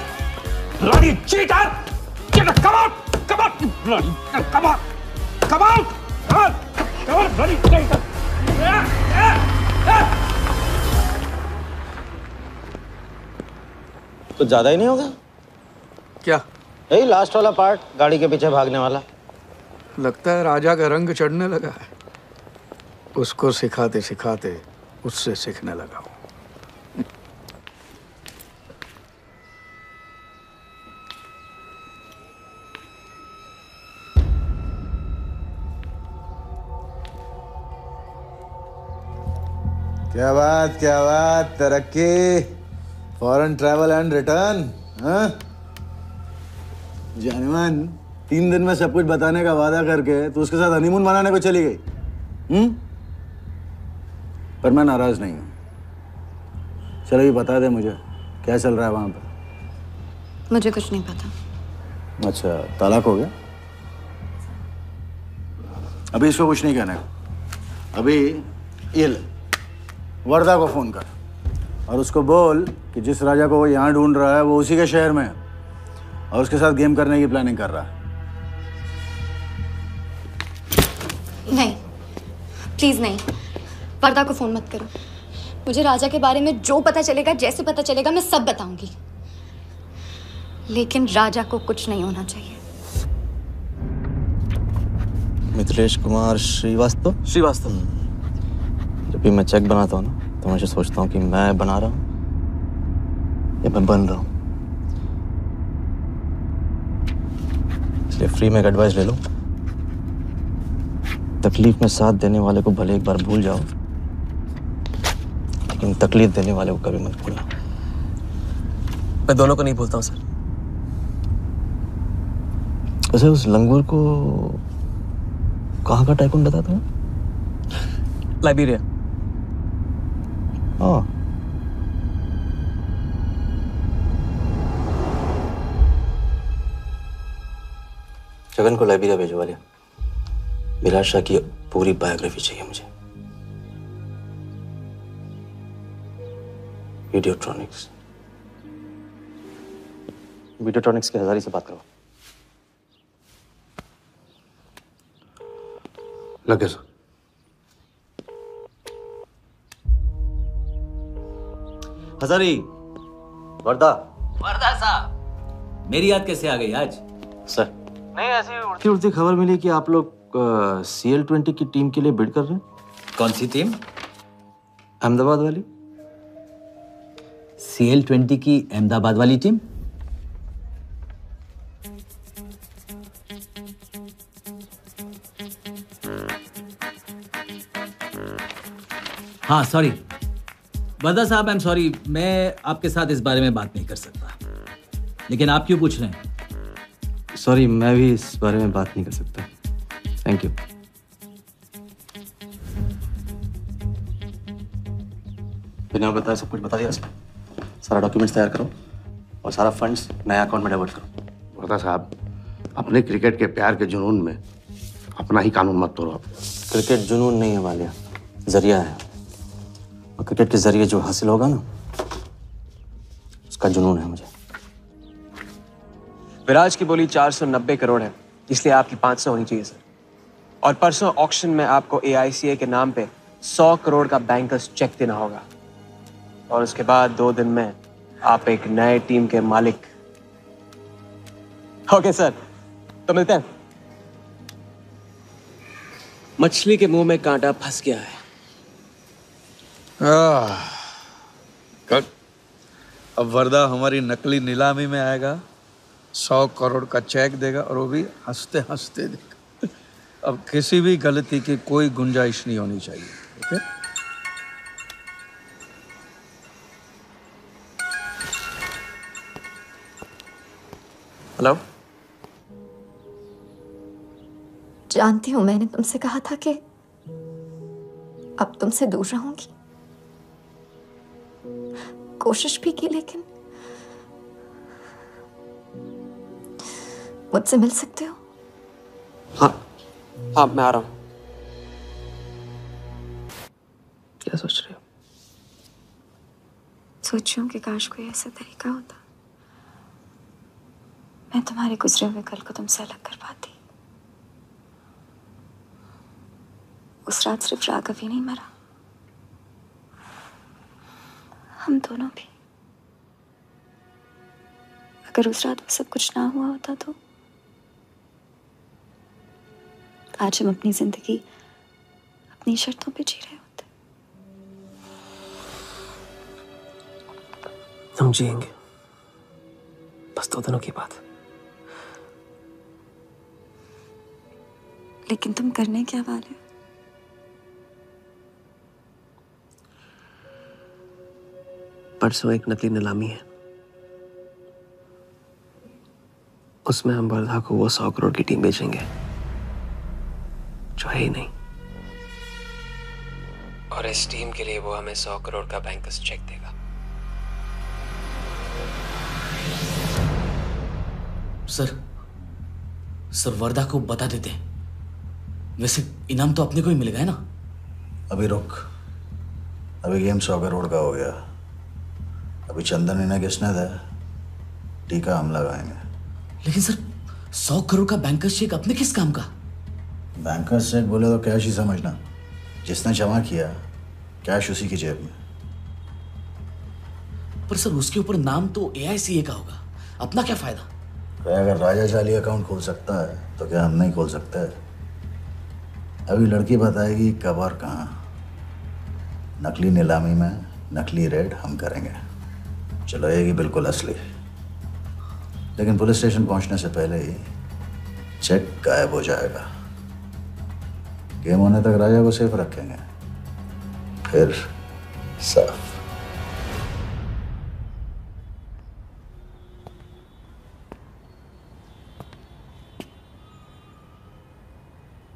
Bloody cheater! Get up! Come out! Come out! You bloody! Come on! Come out! Come on! Come on, bloody traitor! कुछ ज्यादा ही नहीं होगा क्या? यही लास्ट वाला पार्ट, गाड़ी के पीछे भागने वाला। लगता है राजा का रंग चढ़ने लगा है। उसको सिखाते सिखाते उससे सीखने लगा हूं। क्या बात, तरक्की, फॉरेन ट्रैवल एंड रिटर्न। हाँ जानमान, 3 दिन में सब कुछ बताने का वादा करके तू उसके साथ हनीमून मनाने को चली गई। पर मैं नाराज नहीं हूँ। चलो ये बता दे मुझे क्या चल रहा है वहाँ पर। मुझे कुछ नहीं पता। अच्छा, तलाक हो गया? अभी इसको कुछ नहीं कहना है। अभी ये ले, वर्दा को फोन कर और उसको बोल कि जिस राजा को वो यहाँ ढूंढ रहा है वो उसी के शहर में है और उसके साथ गेम करने की प्लानिंग कर रहा है। नहीं, प्लीज नहीं, वर्दा को फोन मत करो। मुझे राजा के बारे में जो पता चलेगा, जैसे पता चलेगा, मैं सब बताऊंगी, लेकिन राजा को कुछ नहीं होना चाहिए। मिथिलेश कुमार श्रीवास्तव। जब भी मैं चेक बनाता हूँ ना तो मैं सोचता हूँ कि मैं बना रहा हूँ या मैं बन रहा हूँ। इसलिए फ्री में एक एडवाइस ले लो, तकलीफ में साथ देने वाले को भले एक बार भूल जाओ, लेकिन तकलीफ देने वाले को कभी मत भूलना। मैं दोनों को नहीं भूलता हूँ सर। वैसे उस लंगूर को कहाँ का टाइकून बताया तुम्हें? लाइबेरिया। हाँ, जगन को लाइबेरिया भेजो वाले। विराट शाह की पूरी बायोग्राफी चाहिए मुझे। वीडियोट्रॉनिक्स के हजारी से बात करो। लगे सर। हजारी, वर्दा। वर्दा साहब, मेरी याद कैसे आ गई आज? सर, नहीं ऐसी उड़ती उड़ती खबर मिली कि आप लोग CL20 की टीम के लिए बिड कर रहे हैं। कौन सी टीम? अहमदाबाद वाली। CL20 की अहमदाबाद वाली टीम? हाँ, सॉरी वर्दा साहब, आई एम सॉरी, मैं आपके साथ इस बारे में बात नहीं कर सकता। लेकिन आप क्यों पूछ रहे हैं? सॉरी, मैं भी इस बारे में बात नहीं कर सकता। Thank you. बिना बताए सब कुछ बता दिया उसने। सारा डॉक्यूमेंट्स तैयार करो और सारा फंड्स नया अकाउंट में डाइवर्ट करो। वर्दा साहब, अपने क्रिकेट के प्यार के जुनून में अपना ही कानून मत तोड़ो। क्रिकेट जुनून नहीं है वालिया, जरिया है। और क्रिकेट के जरिए जो हासिल होगा ना, उसका जुनून है मुझे। विराज की बोली 490 करोड़ है, इसलिए आपकी 500 होनी चाहिए सर। और परसों ऑक्शन में आपको AICA के नाम पे 100 करोड़ का बैंकर्स चेक देना होगा। और उसके बाद 2 दिन में आप एक नए टीम के मालिक। ओके सर, तो मिलते हैं। मछली के मुंह में कांटा फंस गया है। कट। अब वर्दा हमारी नकली नीलामी में आएगा, 100 करोड़ का चेक देगा और वो भी हंसते हंसते देगा। अब किसी भी गलती की कोई गुंजाइश नहीं होनी चाहिए। ओके? हेलो। जानती हूँ, मैंने तुमसे कहा था कि अब तुमसे दूर रहूंगी। कोशिश भी की, लेकिन मुझसे मिल सकते हो? हाँ, मैं आ रहा हूँ। क्या सोच रहे हो? सोच रही हूँ कि काश कोई ऐसा तरीका होता, मैं तुम्हारे गुजरे हुए कल को तुमसे अलग कर पाती। उस रात सिर्फ राघव ही नहीं मरा, हम दोनों भी। अगर उस रात वो सब कुछ ना हुआ होता तो आज हम अपनी जिंदगी अपनी शर्तों पे जी रहे होते। हम जिएंगे, बस 2 दिनों की बात। लेकिन तुम करने क्या वाले हो? परसों एक नकली नीलामी है, उसमें हम वर्धा को वो 100 करोड़ की टीम बेचेंगे जो है ही नहीं। और इस टीम के लिए वो हमें 100 करोड़ का बैंकर्स चेक देगा। सर वर्दा को बता देते। वैसे इनाम तो अपने को ही मिलेगा है ना? अभी रुक, अभी गेम 100 करोड़ का हो गया। अभी चंदन इन्हें किसने था, टीका हम लगाएंगे। लेकिन सर 100 करोड़ का बैंकर्स चेक अपने किस काम का? बैंकर्स चेक बोले तो कैश ही समझना, जिसने जमा किया कैश उसी की जेब में। पर सर उसके ऊपर नाम तो AICA का होगा, अपना क्या फायदा? अगर राजा जाली अकाउंट खोल सकता है तो क्या हम नहीं खोल सकते? अभी लड़की बताएगी कब और कहाँ। नकली नीलामी में नकली रेड हम करेंगे, चलाएगी बिल्कुल असली। लेकिन पुलिस स्टेशन पहुंचने से पहले ही चेक गायब हो जाएगा। गेम होने तक राजा को सेफ रखेंगे, फिर साफ।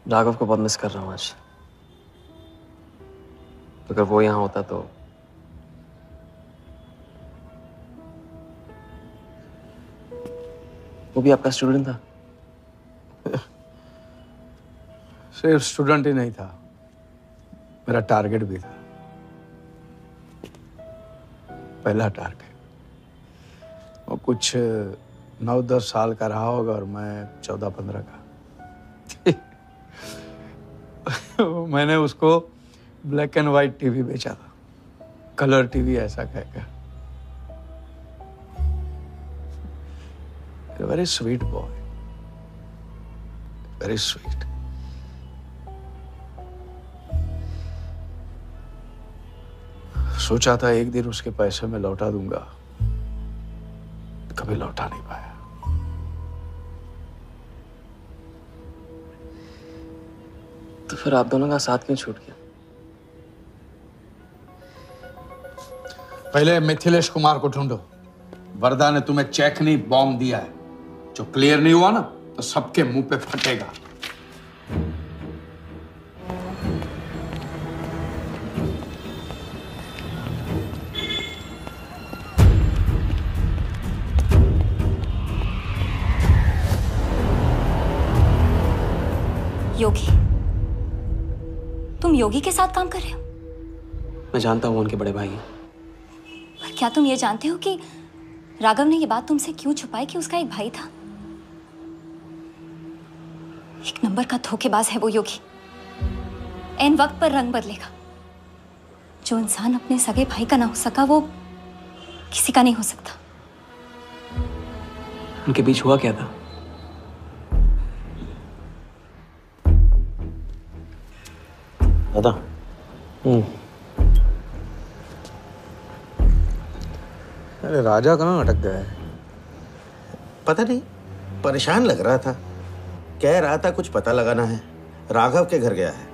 राघव को बहुत मिस कर रहा हूँ आज। अगर वो यहाँ होता तो वो भी आपका स्टूडेंट था? सिर्फ स्टूडेंट ही नहीं था, मेरा टारगेट भी था। पहला टारगेट। वो कुछ 9-10 साल का रहा होगा और मैं 14-15 का। मैंने उसको ब्लैक एंड व्हाइट टीवी बेचा था, कलर टीवी ऐसा कहकर। Very sweet boy, very sweet. सोचा था एक दिन उसके पैसे में लौटा दूंगा, कभी लौटा नहीं पाया। तो फिर आप दोनों का साथ क्यों छूट गया? पहले मिथिलेश कुमार को ढूंढो। वर्दा ने तुम्हें चेक नहीं बॉम्ब दिया है। जो क्लियर नहीं हुआ ना तो सबके मुंह पे फटेगा। योगी, तुम योगी के साथ काम कर रहे हो? मैं जानता हूँ उनके बड़े भाई हैं। पर क्या तुम ये जानते हो कि राघव ने ये बात तुमसे क्यों छुपाई कि उसका एक भाई था? एक नंबर का धोखेबाज है वो योगी। एन वक्त पर रंग बदलेगा। जो इंसान अपने सगे भाई का ना हो सका वो किसी का नहीं हो सकता। उनके बीच हुआ क्या था? दादा, अरे राजा कहाँ अटक गया है? पता नहीं, परेशान लग रहा था। कह रहा था कुछ पता लगाना है। राघव के घर गया है।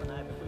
बनाए